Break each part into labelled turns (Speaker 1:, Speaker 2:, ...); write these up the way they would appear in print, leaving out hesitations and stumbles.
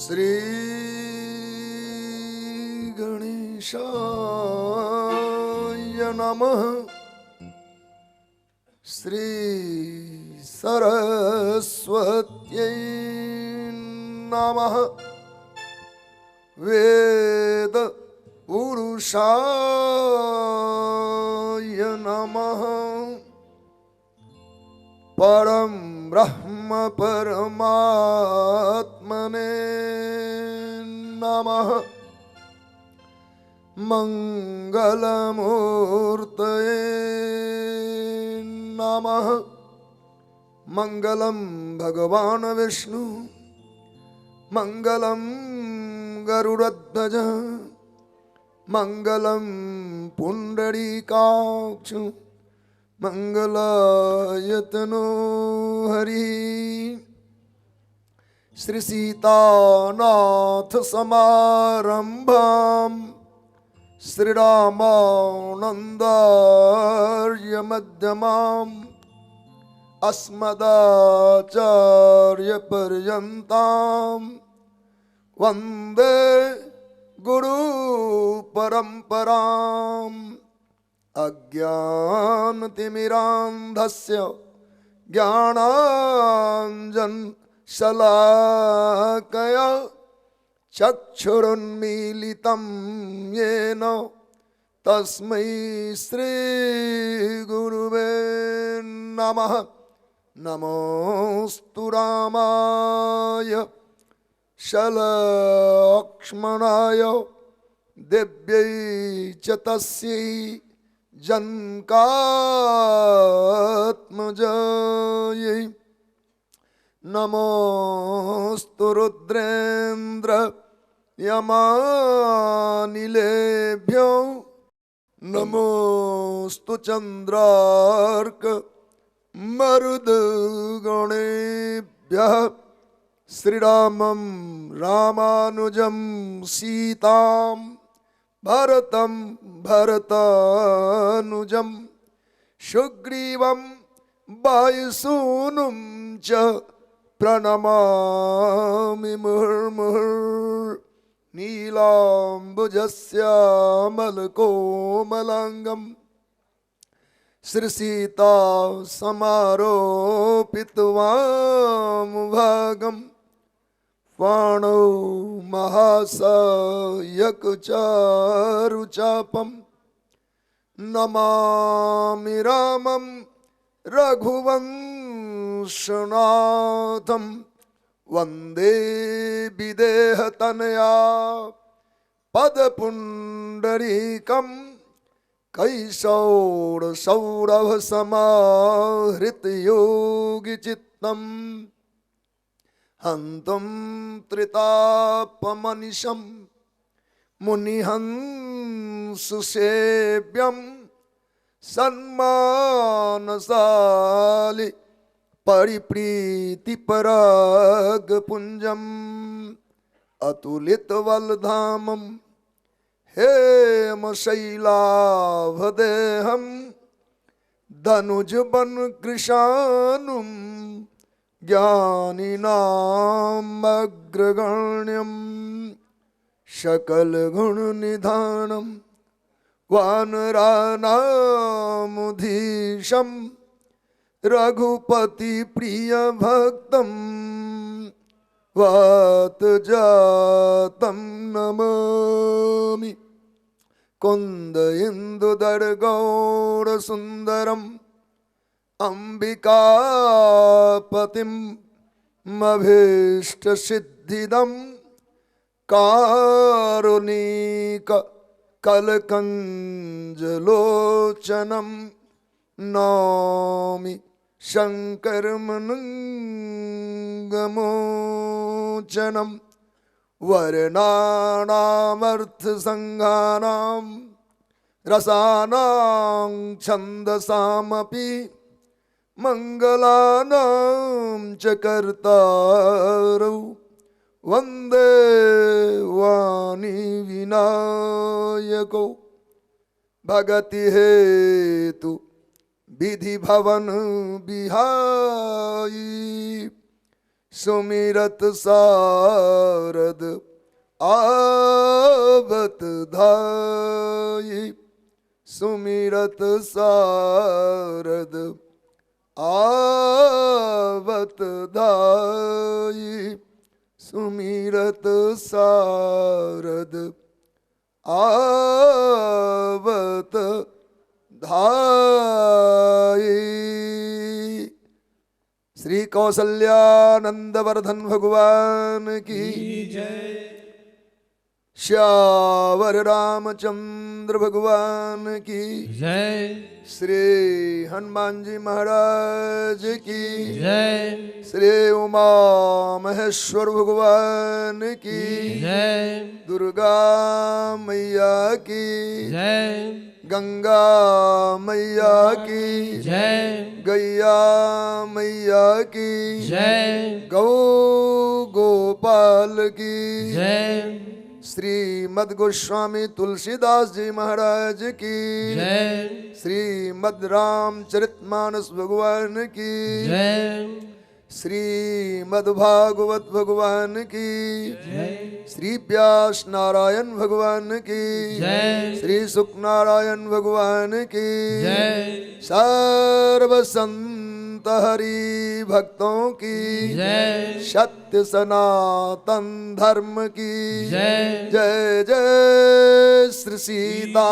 Speaker 1: श्री गणेशाय नमः। श्री सरस्वत्यै नमः। वेद पुरुषाय नमः। परम ब्रह्म परमात्मने नमः। मंगलमूर्तये नमः। मंगलम भगवान विष्णु, मंगलम गरुड़ध्वज, मंगलम पुंडरीकाक्ष, मंगलायतनो हरि। श्री सीतानाथ समारंभां श्रीरामानंदार्य मध्यमाम् अस्मदाचार्य पर्यन्तां वन्दे गुरु परम्पराम्। अज्ञानतिमिरान्धस्य ज्ञानाञ्जनशलाकया चक्षुरुन्मीलितं येन तस्मै श्रीगुरुवे नमः। नमोस्तु रामाय शलक्ष्मणाय दिव्यै च तस्यै जनकात्मजायै। नमोस्तु रुद्रेन्द्र यमानिलेभ्यो, नमोस्तु चंद्रार्क मरुद्गणेभ्यः। श्रीरामं रामानुजं सीतां भरतं भरतानुजं सुग्रीवं वायुसूनुं च प्रणमामि मुहुर्मुहुर्। नीलाम्बुजश्यामलकोमलाङ्गं श्रीसीता समारोपितवामभागं पाणौ महासायकचारुचापं नमामि रामं रघुवंशनाथं। वन्दे विदेहतनया पदपुण्डरीकं कैशोरसौरभसमाहृतयोगिचित्तं हन्तुं त्रितापमनिशं मुनिहंससेव्यं सन्मानशालि परिप्रीतिपरागपुञ्जम् अतुलितबलधामं हेमशैलाभदेहं धनुजवनकृशानुं ज्ञानिनामग्रगण्यं सकलगुणनिधानं वानराणामुधीशं रघुपतिप्रियभक्तं वातजातं नमामि। कुन्द इन्दुदरगौरसुन्दरम् अम्बिकापतिं मभीष्टसिद्धिदं कारुणिक कलकञ्जलोचनं नौमि शङ्करमनङ्गमोचनं। वर्णानामर्थसङ्घानां रसानां छन्दसामपि मंगलानां च कर्तारौ वन्दे वाणी विनायकौ। भगति हेतु विधि भवन बिहाई सुमिरत सारद आवत धाई, सुमिरत सारद आवत धाई, सुमिरत सारद आवत धाई। श्री कौसल्यानंद वर्धन भगवान की
Speaker 2: जय।
Speaker 1: श्यावर रामचंद्र भगवान की
Speaker 2: जय।
Speaker 1: श्री हनुमान जी महाराज की
Speaker 2: जय।
Speaker 1: श्री उमा महेश्वर भगवान की
Speaker 2: जय।
Speaker 1: दुर्गा मैया की
Speaker 2: जय।
Speaker 1: गंगा मैया की
Speaker 2: जय।
Speaker 1: गैया मैया की
Speaker 2: जय।
Speaker 1: गौ गोपाल की
Speaker 2: जय।
Speaker 1: श्रीमद गोस्वामी तुलसीदास जी महाराज की
Speaker 2: जय।
Speaker 1: श्रीमद रामचरितमानस भगवान की
Speaker 2: जय।
Speaker 1: श्रीमद भागवत भगवान की
Speaker 2: जय।
Speaker 1: श्री व्यास नारायण भगवान की
Speaker 2: जय।
Speaker 1: श्री सुख नारायण भगवान की
Speaker 2: जय।
Speaker 1: सर्व संत हरि भक्तों की
Speaker 2: जय।
Speaker 1: सत्य सनातन धर्म की
Speaker 2: जय।
Speaker 1: जय जय श्री सीताराम,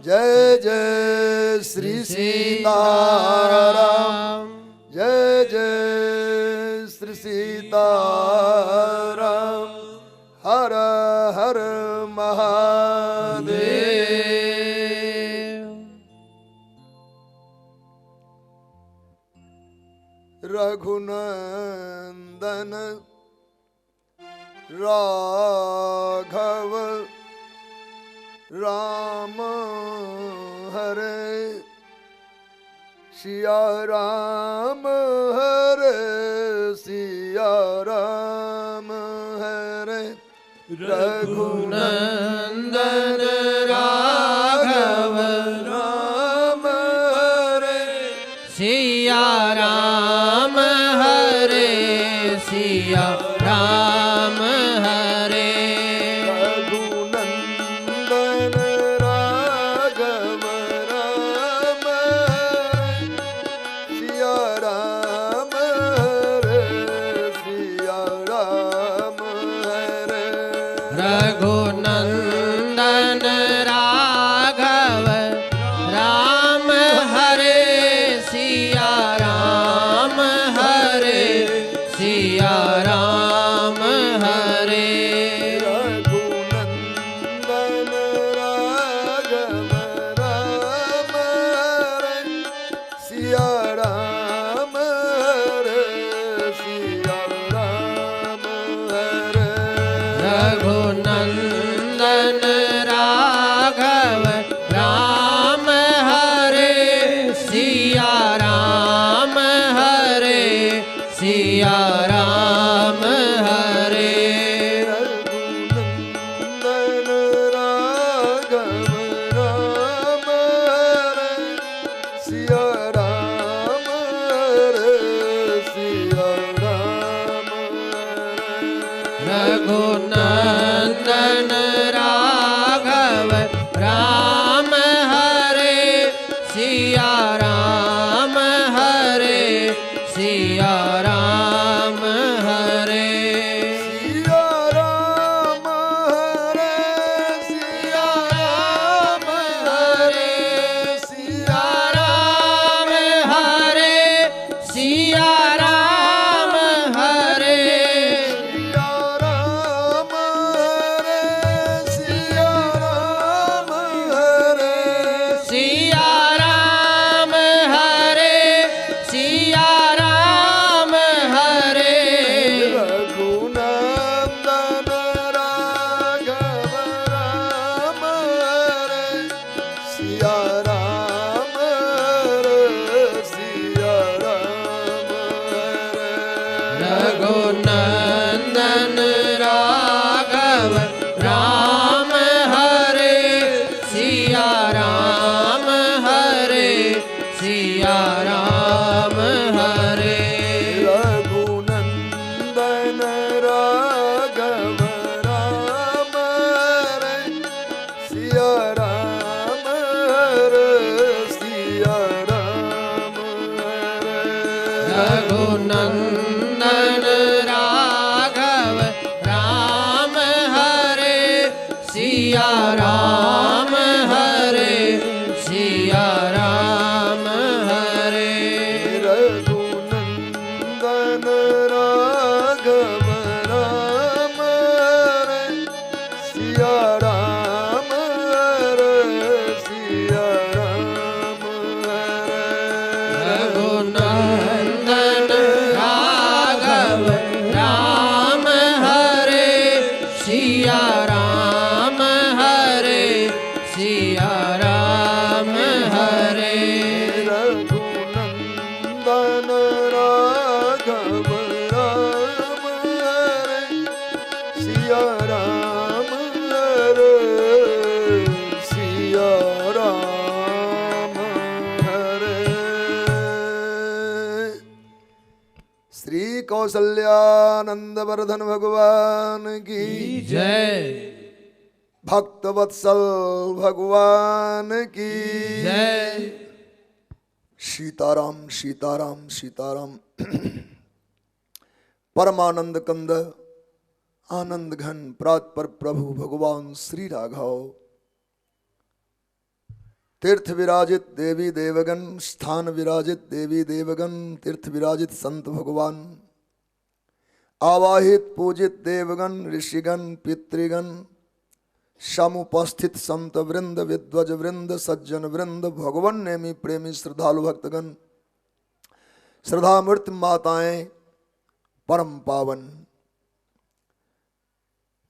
Speaker 1: जय जय श्री सीताराम, जय जय श्री सीताराम। हर हर महादेव। रघुनंदन राघव राम हरे, सिया राम हरे, सिया राम हरे।
Speaker 2: रघुनंदन राघव
Speaker 1: राम हरे,
Speaker 2: सिया राम हरे, सिया राम हरे।
Speaker 1: रघुनंदन राघव राम हरे, सिया राम हरे, सिया राम हरे।
Speaker 2: रघुनंदन राघव राम हरे, सिया राम हरे, सिया राम हरे।
Speaker 1: रघुनंदन राघव राम हरे, सिया राम हरे, सिया राम हरे।
Speaker 2: रघुनंदन राघव राम हरे, सिया राम हरे, सिया राम हरे।
Speaker 1: रघुनंदन राघव राम हरे, सिया राम हरे, सिया राम हरे।
Speaker 2: रघुनंदन राघव राम हरे, सिया राम हरे, सिया राम हरे।
Speaker 1: सिया राम हरे, सिया राम हरे, सिया
Speaker 2: राम हरे, सिया राम हरे,
Speaker 1: सिया राम हरे, सिया राम हरे।
Speaker 2: सिया राम हरे, सिया राम हरे।
Speaker 1: रघुनंदन राघव राम हरे, सिया राम हरे, सिया राम
Speaker 2: रघुनंदन राघव राम हरे सिया राम हरे सिया राम हरे
Speaker 1: रघुनंदन राघव राम हरे सिया राम हरे सिया राम हरे
Speaker 2: रघुनंदन राघव राम हरे सिया राम हरे सिया राम हरे
Speaker 1: रघुनंदन राघव राम हरे सिया राम हरे सिया राम हरे। श्री कौसल्यानंद वर्धन भगवान की
Speaker 2: जय
Speaker 1: भक्तवत्सल भगवान की
Speaker 2: जय
Speaker 1: सीताराम सीताराम सीताराम। परमानंद कंद आनंद घन प्रात पर प्रभु भगवान श्री राघव तीर्थ विराजित देवी देवगण स्थान विराजित देवी देवगण तीर्थ विराजित संत भगवान आवाहित पूजित देवगण ऋषिगण पितृगण समुपस्थित संत वृंद विद्वज वृंद सज्जन वृंद भगवान नेमी प्रेमी श्रद्धालु भक्तगण श्रद्धामूर्ति माताएं परम पावन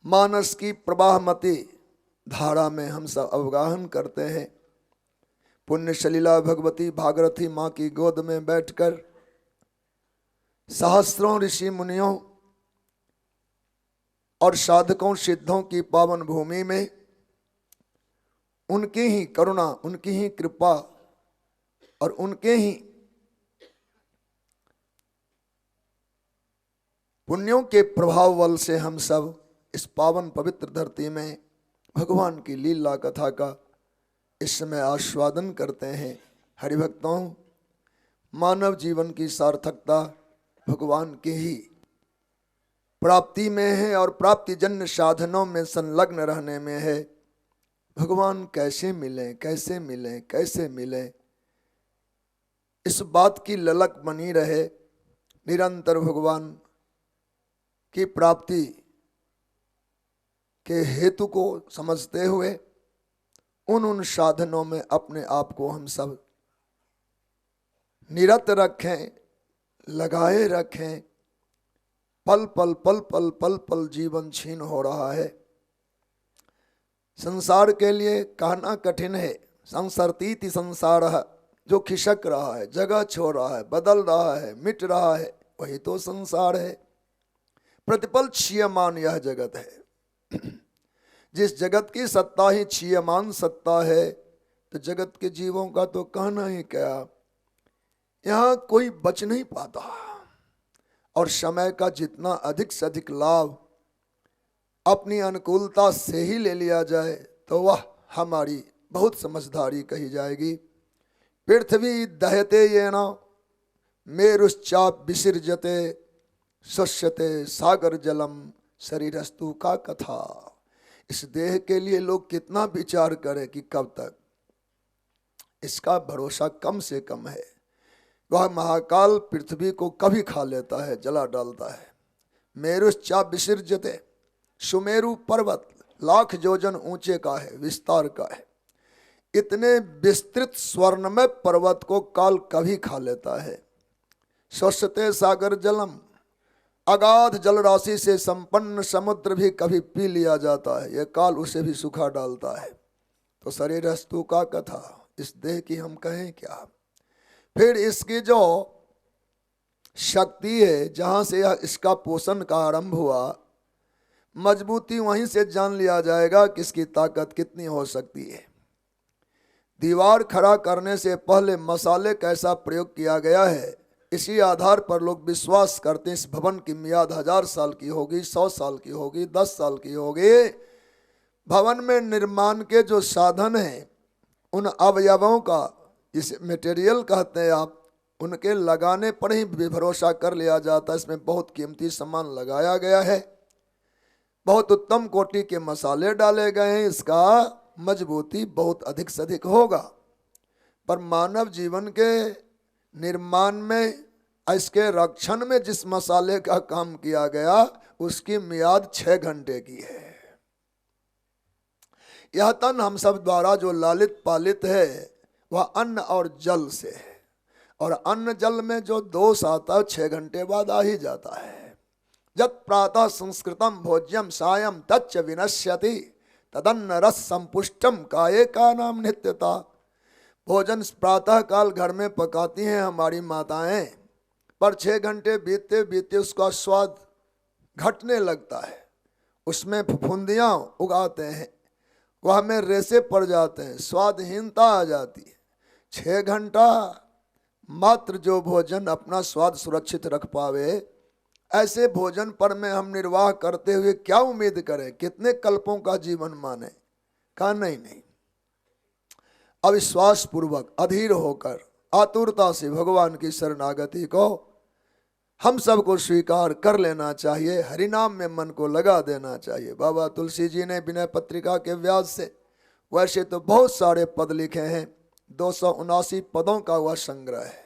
Speaker 1: मानस की प्रवाहमती धारा में हम सब अवगाहन करते हैं। पुण्य सलीला भगवती भागरथी माँ की गोद में बैठकर सहस्रों ऋषि मुनियों और साधकों सिद्धों की पावन भूमि में उनकी ही करुणा उनकी ही कृपा और उनके ही पुण्यों के प्रभाव बल से हम सब इस पावन पवित्र धरती में भगवान की लीला कथा का इस समय आस्वादन करते हैं। हरिभक्तों, मानव जीवन की सार्थकता भगवान के ही प्राप्ति में है और प्राप्ति जन्य साधनों में संलग्न रहने में है। भगवान कैसे मिले कैसे मिले कैसे मिले, इस बात की ललक बनी रहे। निरंतर भगवान की प्राप्ति के हेतु को समझते हुए उन साधनों में अपने आप को हम सब निरत रखें, लगाए रखें। पल पल पल पल पल पल जीवन छीन हो रहा है। संसार के लिए कहना कठिन है, संसरतीति संसार है, जो खिसक रहा है, जगह छोड़ रहा है, बदल रहा है, मिट रहा है, वही तो संसार है। प्रतिपल क्षीयमान यह जगत है। जिस जगत की सत्ता ही क्षीयमान सत्ता है, तो जगत के जीवों का तो कहना ही क्या, यहाँ कोई बच नहीं पाता। और समय का जितना अधिक से अधिक लाभ अपनी अनुकूलता से ही ले लिया जाए तो वह हमारी बहुत समझदारी कही जाएगी। पृथ्वी दहते येन मेरुश्चाप विसर्जते शुष्यते सागर जलम शरीरस्तु का कथा। इस देह के लिए लोग कितना विचार करें कि कब तक, इसका भरोसा कम से कम है। वह महाकाल पृथ्वी को कभी खा लेता है, जला डालता है। मेरुश्चाप विसर्जते, सुमेरु पर्वत लाख योजन ऊंचे का है, विस्तार का है। इतने विस्तृत स्वर्णमय पर्वत को काल कभी खा लेता है। शुष्यते सागर जलम, अगाध जल राशि से संपन्न समुद्र भी कभी पी लिया जाता है, यह काल उसे भी सुखा डालता है। तो शरीरस्तु का कथा, इस देह की हम कहें क्या। फिर इसकी जो शक्ति है, जहाँ से यह इसका पोषण का आरंभ हुआ, मजबूती वहीं से जान लिया जाएगा कि इसकी ताकत कितनी हो सकती है। दीवार खड़ा करने से पहले मसाले कैसा प्रयोग किया गया है, इसी आधार पर लोग विश्वास करते हैं इस भवन की मियाद 1000 साल की होगी, 100 साल की होगी, 10 साल की होगी। भवन में निर्माण के जो साधन हैं, उन अवयवों का, जिसे मटेरियल कहते हैं आप, उनके लगाने पर ही भरोसा कर लिया जाता है। इसमें बहुत कीमती सामान लगाया गया है, बहुत उत्तम कोटि के मसाले डाले गए हैं, इसका मजबूती बहुत अधिक से अधिक होगा। पर मानव जीवन के निर्माण में, इसके रक्षण में जिस मसाले का काम किया गया उसकी मियाद 6 घंटे की है। यह तन हम सब द्वारा जो लालित पालित है वह अन्न और जल से है, और अन्न जल में जो दोष आता है 6 घंटे बाद आ ही जाता है। जत प्रातः संस्कृतम भोज्यम सायं तच्च विनश्यति तदन्न रस संपुष्टम काये का नाम नित्यता। भोजन प्रातः काल घर में पकाती हैं हमारी माताएं, पर 6 घंटे बीतते बीतते उसका स्वाद घटने लगता है, उसमें फफूंदियाँ उगाते हैं, वह में रेसे पड़ जाते हैं, स्वादहीनता आ जाती है। 6 घंटा मात्र जो भोजन अपना स्वाद सुरक्षित रख पावे, ऐसे भोजन पर में हम निर्वाह करते हुए क्या उम्मीद करें, कितने कल्पों का जीवन माने। कहा नहीं, अविश्वास पूर्वक अधीर होकर आतुरता से भगवान की शरणागति को हम सबको स्वीकार कर लेना चाहिए, हरिनाम में मन को लगा देना चाहिए। बाबा तुलसी जी ने विनय पत्रिका के व्याज से वैसे तो बहुत सारे पद लिखे हैं, 279 पदों का वह संग्रह है,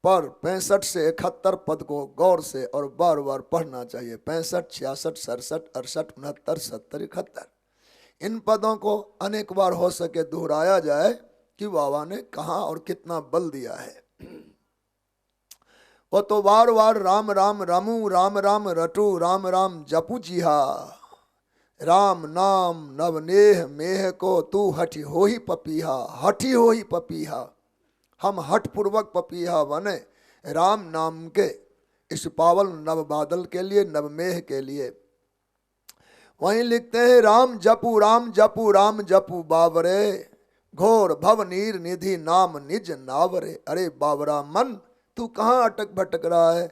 Speaker 1: पर 65 से 71 पद को गौर से और बार बार पढ़ना चाहिए। 65, 66, 67, 68, 69, 70, 71 इन पदों को अनेक बार हो सके दोहराया जाए कि बाबा ने कहाँ और कितना बल दिया है। वो तो बार बार राम राम रमू, राम राम रटू, राम राम जपू जिहा, राम नाम नवनेह मेह को तू हठी हो ही पपीहा, हठी हो ही पपीहा। हम हठ पूर्वक पपीहा बने राम नाम के इस पावल नव बादल के लिए, नवमेह के लिए। वहीं लिखते हैं राम जपू राम जपू राम जपू बावरे, घोर भव नीर निधि नाम निज नावरे। अरे बावरा मन, तू कहाँ अटक भटक रहा है,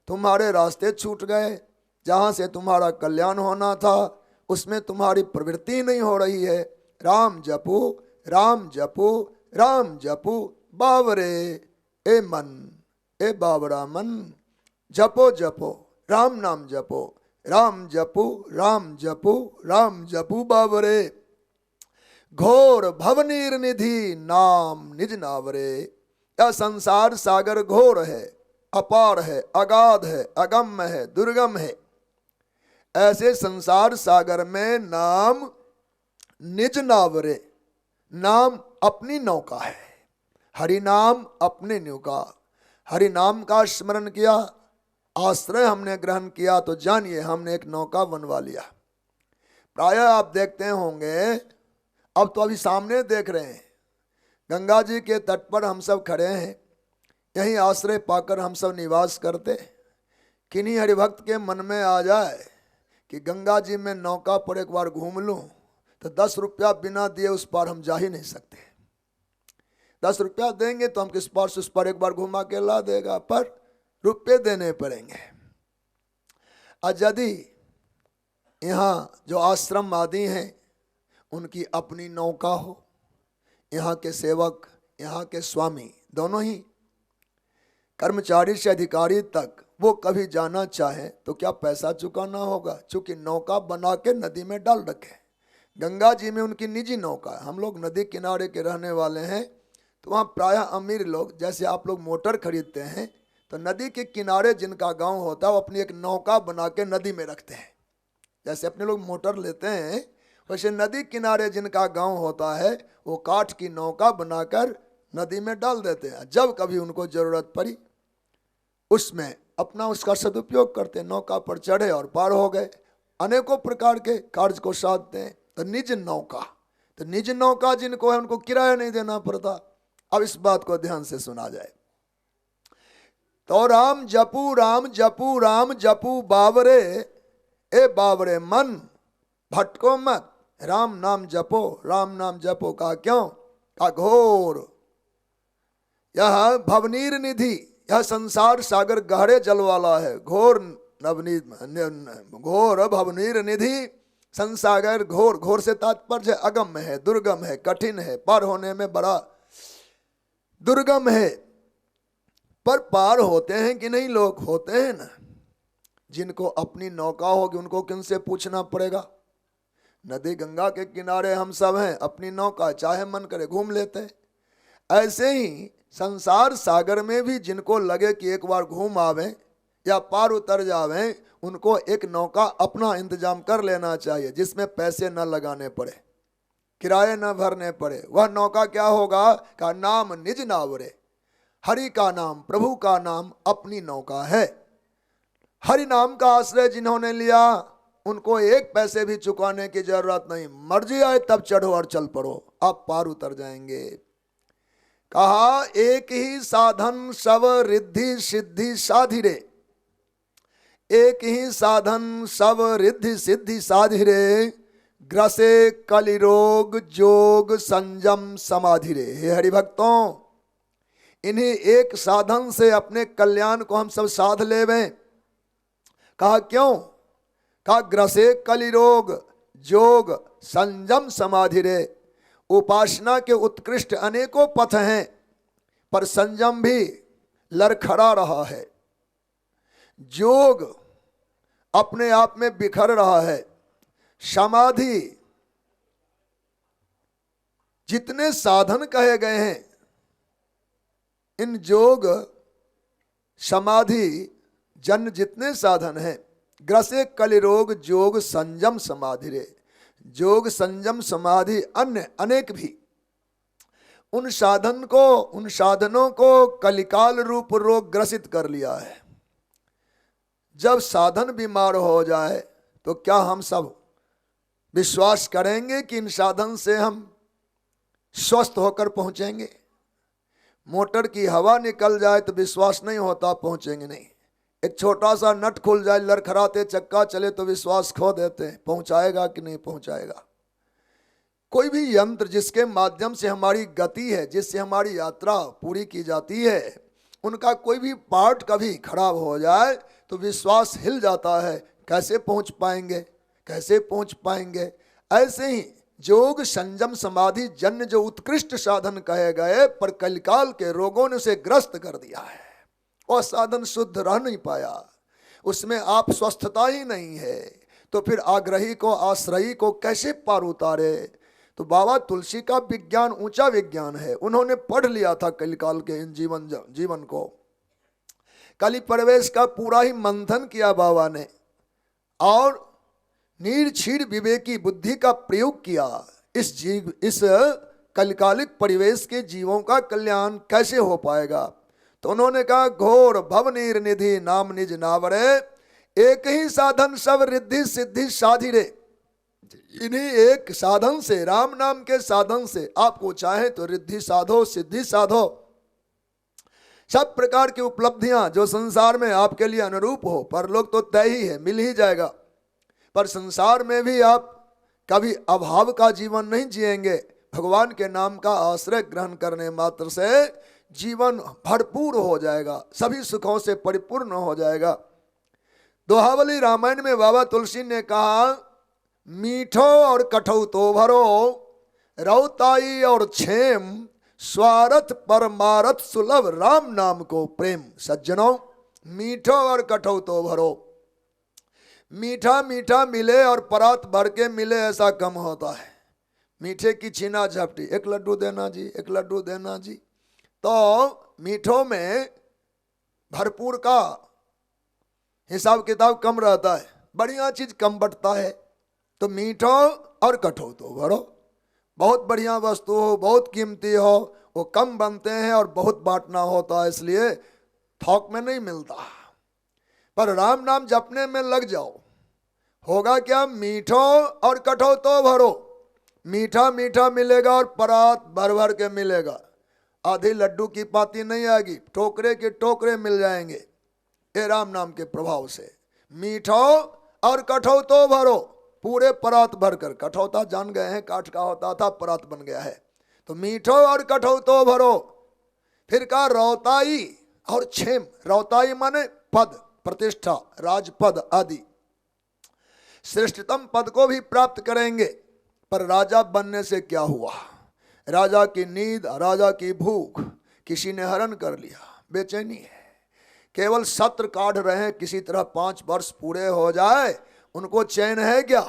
Speaker 1: तुम्हारे रास्ते छूट गए, जहाँ से तुम्हारा कल्याण होना था उसमें तुम्हारी प्रवृत्ति नहीं हो रही है। राम जपू राम जपू राम जपू बावरे, ए मन, ए बावरा मन, जपो जपो राम नाम जपो, राम जपू राम जपू राम जपू बावरे, घोर भवनीर निधि नाम निज नावरे। यह संसार सागर घोर है, अपार है, अगाध है, अगम्य है, दुर्गम है। ऐसे संसार सागर में नाम निज नावरे, नाम अपनी नौका है, हरि नाम अपने नौका। हरि नाम का स्मरण किया, आश्रय हमने ग्रहण किया, तो जानिए हमने एक नौका बनवा लिया। प्रायः आप देखते होंगे, अब तो अभी सामने देख रहे हैं, गंगा जी के तट पर हम सब खड़े हैं, यहीं आश्रय पाकर हम सब निवास करते। किन्हीं हरिभक्त के मन में आ जाए कि गंगा जी में नौका पर एक बार घूम लूं, तो 10 रुपया बिना दिए उस पार हम जा ही नहीं सकते। 10 रुपया देंगे तो हम किस पार से उस पार एक बार घुमा के ला देगा, पर रुपये देने पड़ेंगे। और यदि यहाँ जो आश्रम आदि हैं उनकी अपनी नौका हो, यहाँ के सेवक, यहाँ के स्वामी दोनों ही, कर्मचारी से अधिकारी तक वो कभी जाना चाहे तो क्या पैसा चुकाना होगा, चूंकि नौका बना के नदी में डाल रखे। गंगा जी में उनकी निजी नौका है। हम लोग नदी किनारे के रहने वाले हैं, तो वहाँ प्रायः अमीर लोग, जैसे आप लोग मोटर खरीदते हैं तो नदी के किनारे जिनका गांव होता है वो अपनी एक नौका बना के नदी में रखते हैं। जैसे अपने लोग मोटर लेते हैं, वैसे नदी किनारे जिनका गांव होता है वो काठ की नौका बनाकर नदी में डाल देते हैं। जब कभी उनको जरूरत पड़ी उसमें अपना उसका सदुपयोग करते, नौका पर चढ़े और पार हो गए। अनेकों प्रकार के कार्य को साधते हैं। तो निज नौका, तो निज नौका जिनको है उनको किराया नहीं देना पड़ता। अब इस बात को ध्यान से सुना जाए तो राम जपू राम जपू राम जपू बावरे, ए बावरे मन भटको मत, राम नाम जपो राम नाम जपो। का क्यों? का घोर यह भवनीर निधि, यह संसार सागर गहरे जल वाला है। घोर नवनीत, घोर भवनीर निधि संसागर, घोर, घोर से तात्पर्य अगम्य है, दुर्गम है, कठिन है, पार होने में बड़ा दुर्गम है। पर पार होते हैं कि नहीं? लोग होते हैं ना। जिनको अपनी नौका होगी उनको किनसे पूछना पड़ेगा? नदी गंगा के किनारे हम सब हैं, अपनी नौका चाहे मन करे घूम लेते हैं। ऐसे ही संसार सागर में भी जिनको लगे कि एक बार घूम आवे या पार उतर जावे, उनको एक नौका अपना इंतजाम कर लेना चाहिए जिसमें पैसे न लगाने पड़े, किराए न भरने पड़े। वह नौका क्या होगा? का नाम निज नावरे, हरि का नाम, प्रभु का नाम अपनी नौका है। हरि नाम का आश्रय जिन्होंने लिया उनको एक पैसे भी चुकाने की जरूरत नहीं। मर्जी आए तब चढ़ो और चल पड़ो, आप पार उतर जाएंगे। कहा एक ही साधन सब रिद्धि सिद्धि साधिरे, एक ही साधन सब रिद्धि सिद्धि साधिरे, ग्रसे कलिरोग जोग संयम समाधिरे। हे हरिभक्तों, इन्हीं एक साधन से अपने कल्याण को हम सब साध लेवें। कहा क्यों? कहा ग्रसे कलिरोग जोग संयम समाधिरे। उपासना के उत्कृष्ट अनेकों पथ हैं, पर संयम भी लड़खड़ा रहा है, जोग अपने आप में बिखर रहा है, समाधि, जितने साधन कहे गए हैं इन जोग समाधि जन जितने साधन हैं, ग्रसे कलिरोग जोग संयम समाधि रे। जोग संयम समाधि अन्य अनेक भी उन साधनों को कलिकाल रूप रोग ग्रसित कर लिया है। जब साधन बीमार हो जाए तो क्या हम सब विश्वास करेंगे कि इन साधन से हम स्वस्थ होकर पहुंचेंगे? मोटर की हवा निकल जाए तो विश्वास नहीं होता पहुंचेंगे नहीं। एक छोटा सा नट खुल जाए, लड़खड़ाते चक्का चले तो विश्वास खो देते हैं, पहुंचाएगा कि नहीं पहुंचाएगा। कोई भी यंत्र जिसके माध्यम से हमारी गति है, जिससे हमारी यात्रा पूरी की जाती है, उनका कोई भी पार्ट कभी खराब हो जाए तो विश्वास हिल जाता है, कैसे पहुंच पाएंगे, कैसे पहुंच पाएंगे। ऐसे ही जोग संयम समाधि जन्य जो उत्कृष्ट साधन कहे गए, पर कलिकाल के रोगों ने उसे ग्रस्त कर दिया है। और साधन शुद्ध रह नहीं पाया, उसमें आप स्वस्थता ही नहीं है, तो फिर आग्रही को आश्रयी को कैसे पार उतारे? तो बाबा तुलसी का विज्ञान ऊंचा विज्ञान है, उन्होंने पढ़ लिया था कलिकाल के इन जीवन को। कलि प्रवेश का पूरा ही मंथन किया बाबा ने और नीरछीर विवेकी बुद्धि का प्रयोग किया। इस कलिकालिक परिवेश के जीवों का कल्याण कैसे हो पाएगा? तो उन्होंने कहा घोर भवनीर निधि नाम निज नावरे, एक ही साधन सब रिद्धि सिद्धि साधिरे। इन्हीं एक साधन से, राम नाम के साधन से आपको चाहे तो रिद्धि साधो, सिद्धि साधो, सब प्रकार की उपलब्धियां जो संसार में आपके लिए अनुरूप हो। परलोक तो तय ही है, मिल ही जाएगा, पर संसार में भी आप कभी अभाव का जीवन नहीं जिएंगे। भगवान के नाम का आश्रय ग्रहण करने मात्र से जीवन भरपूर हो जाएगा, सभी सुखों से परिपूर्ण हो जाएगा। दोहावली रामायण में बाबा तुलसी ने कहा मीठो और कठौ तो भरो, रौताई और छेम, स्वार्थ परमारथ सुलभ राम नाम को प्रेम। सज्जनों, मीठो और कठौ तो भरो, मीठा मीठा मिले और परात भर के मिले ऐसा कम होता है। मीठे की छीना झपटी, एक लड्डू देना जी, एक लड्डू देना जी। तो मीठों में भरपूर का हिसाब किताब कम रहता है, बढ़िया चीज कम बटता है। तो मीठो और कठौ तो भरो, बहुत बढ़िया वस्तु हो, बहुत कीमती हो, वो कम बनते हैं और बहुत बांटना होता है, इसलिए थोक में नहीं मिलता। पर राम नाम जपने में लग जाओ, होगा क्या? मीठो और कठौ तो भरो, मीठा मीठा मिलेगा और परात भर भर के मिलेगा। आधी लड्डू की पाती नहीं आएगी, टोकरे के टोकरे मिल जाएंगे ये राम नाम के प्रभाव से। मीठो और कठौ तो भरो, पूरे परात भरकर। कठौता जान गए हैं, काठ का होता था, परात बन गया है। तो मीठो और कठौ तो भरो। फिर कहा रौताई और छेम। रौताई माने पद, प्रतिष्ठा, राजपद आदि। श्रेष्ठतम पद को भी प्राप्त करेंगे, पर राजा बनने से क्या हुआ? राजा की नींद, राजा की भूख किसी ने हरण कर लिया, बेचैनी है। केवल सत्र काढ़ रहे हैं, किसी तरह 5 वर्ष पूरे हो जाए उनको चैन है क्या?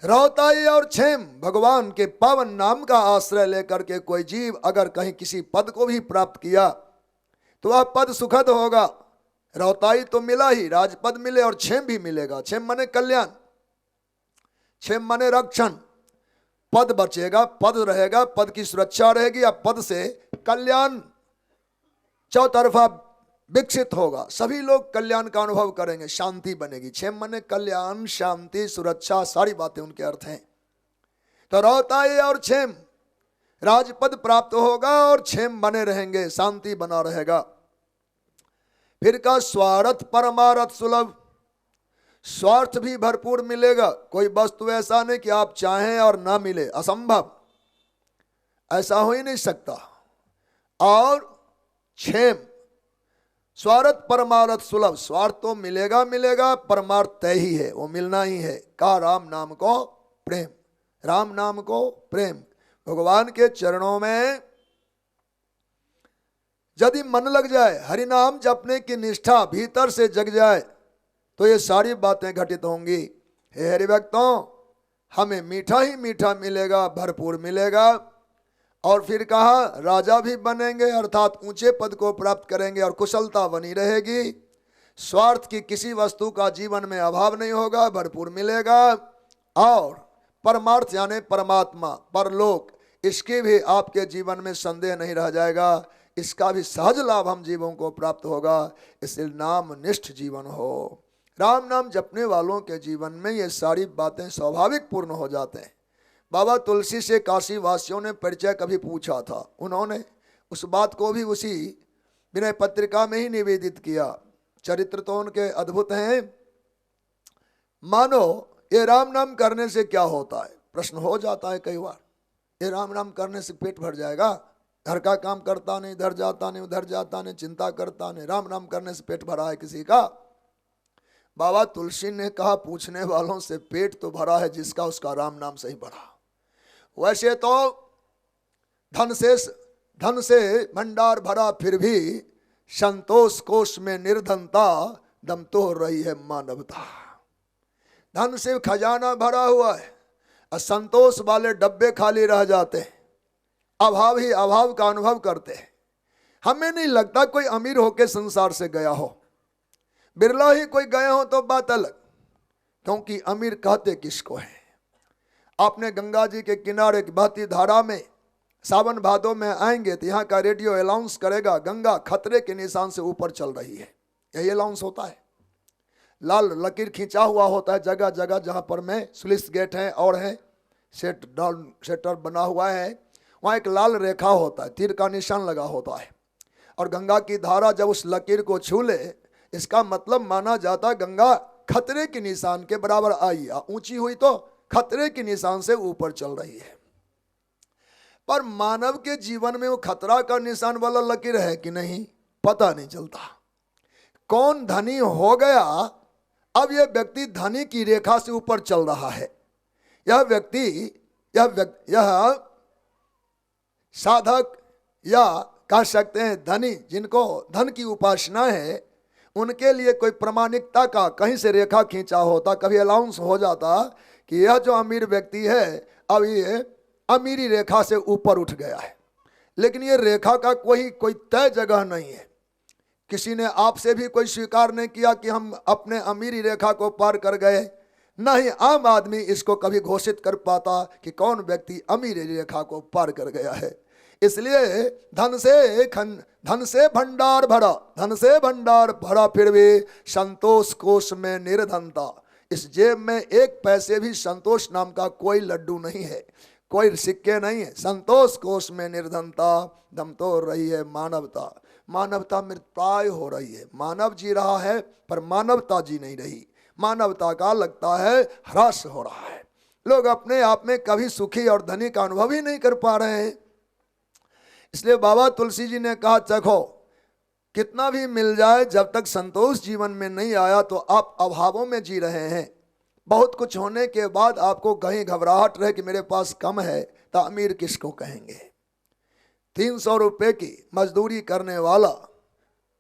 Speaker 1: रौताई और क्षेम भगवान के पावन नाम का आश्रय लेकर के कोई जीव अगर कहीं किसी पद को भी प्राप्त किया तो वह पद सुखद होगा। रौताई तो मिला ही, राजपद मिले और क्षेम भी मिलेगा। क्षेम माने कल्याण, क्षेम माने रक्षण। पद बचेगा, पद रहेगा, पद की सुरक्षा रहेगी, या पद से कल्याण चौतरफा विकसित होगा, सभी लोग कल्याण का अनुभव करेंगे, शांति बनेगी। क्षेम माने कल्याण, शांति, सुरक्षा, सारी बातें उनके अर्थ हैं। तो रौताई और क्षेम, राजपद प्राप्त होगा और क्षेम बने रहेंगे, शांति बना रहेगा। फिर का स्वार्थ परमारथ सुलभ, स्वार्थ भी भरपूर मिलेगा। कोई वस्तु ऐसा नहीं कि आप चाहें और ना मिले, असंभव, ऐसा हो ही नहीं सकता। और क्षेम, स्वार्थ परमारथ सुलभ, स्वार्थ तो मिलेगा मिलेगा, परमार्थ तय ही है, वो मिलना ही है। कहा राम नाम को प्रेम, राम नाम को प्रेम। भगवान के चरणों में यदि मन लग जाए, हरि नाम जपने की निष्ठा भीतर से जग जाए तो ये सारी बातें घटित होंगी। हे हरि भक्तों, हमें मीठा ही मीठा मिलेगा, भरपूर मिलेगा। और फिर कहा राजा भी बनेंगे, अर्थात ऊंचे पद को प्राप्त करेंगे और कुशलता बनी रहेगी। स्वार्थ की किसी वस्तु का जीवन में अभाव नहीं होगा, भरपूर मिलेगा। और परमार्थ यानी परमात्मा, परलोक, इसके भी आपके जीवन में संदेह नहीं रह जाएगा, इसका भी सहज लाभ हम जीवों को प्राप्त होगा। इसलिए नाम निष्ठ जीवन हो। राम नाम जपने वालों के जीवन में ये सारी बातें स्वाभाविक पूर्ण हो जाते हैं। बाबा तुलसी से काशी वासियों ने परिचय कभी पूछा था, उन्होंने उस बात को भी उसी विनय पत्रिका में ही निवेदित किया। चरित्र तो उनके अद्भुत हैं। मानो ये राम नाम करने से क्या होता है, प्रश्न हो जाता है कई बार। ये राम नाम करने से पेट भर जाएगा, घर का काम करता नहीं, इधर जाता नहीं, उधर जाता नहीं, चिंता करता नहीं, राम नाम करने से पेट भरा है किसी का? बाबा तुलसी ने कहा पूछने वालों से पेट तो भरा है जिसका, उसका राम नाम से ही भरा। वैसे तो धन से भंडार भरा, फिर भी संतोष कोष में निर्धनता दम तो रही है मानवता। धन से खजाना भरा हुआ है और संतोष वाले डब्बे खाली रह जाते हैं, अभाव ही अभाव का अनुभव करते हैं। हमें नहीं लगता कोई अमीर होके संसार से गया हो, बिरला ही कोई गए हो तो बात अलग, क्योंकि अमीर कहते किसको है। आपने गंगा जी के किनारे की बहती धारा में सावन भादों में आएंगे तो यहाँ का रेडियो अनाउंस करेगा गंगा खतरे के निशान से ऊपर चल रही है, यही अनाउंस होता है। लाल लकीर खींचा हुआ होता है जगह जगह, जहाँ पर में स्लुइस गेट हैं और हैं शेटर बना हुआ है, वहाँ एक लाल रेखा होता है, तीर का निशान लगा होता है। और गंगा की धारा जब उस लकीर को छू ले, इसका मतलब माना जाता है गंगा खतरे के निशान के बराबर आई, ऊंची हुई तो खतरे के निशान से ऊपर चल रही है। पर मानव के जीवन में वो खतरा का निशान वाला लकीर है कि नहीं, पता नहीं चलता। कौन धनी हो गया, अब यह व्यक्ति धनी की रेखा से ऊपर चल रहा है। यह व्यक्ति यह साधक या कह सकते हैं धनी, जिनको धन की उपासना है, उनके लिए कोई प्रमाणिकता का कहीं से रेखा खींचा होता, कभी अलाउंस हो जाता कि यह जो अमीर व्यक्ति है अब ये अमीरी रेखा से ऊपर उठ गया है। लेकिन ये रेखा का कोई तय जगह नहीं है। किसी ने आपसे भी कोई स्वीकार नहीं किया कि हम अपने अमीरी रेखा को पार कर गए, नहीं आम आदमी इसको कभी घोषित कर पाता कि कौन व्यक्ति अमीरी रेखा को पार कर गया है। इसलिए धन से भंडार भरा, फिर भी संतोष कोष में निर्धनता। इस जेब में एक पैसे भी संतोष नाम का कोई लड्डू नहीं है, कोई सिक्के नहीं है। संतोष कोष में निर्धनता दम तो रही है मानवता। मानवता मृतप्राय हो रही है। मानव जी रहा है पर मानवता जी नहीं रही। मानवता का लगता है ह्रास हो रहा है। लोग अपने आप में कभी सुखी और धनी का अनुभव ही नहीं कर पा रहे हैं। इसलिए बाबा तुलसी जी ने कहा चखो, कितना भी मिल जाए, जब तक संतोष जीवन में नहीं आया तो आप अभावों में जी रहे हैं। बहुत कुछ होने के बाद आपको कहीं घबराहट रहे कि मेरे पास कम है, तो अमीर किसको कहेंगे। 300 रुपये की मजदूरी करने वाला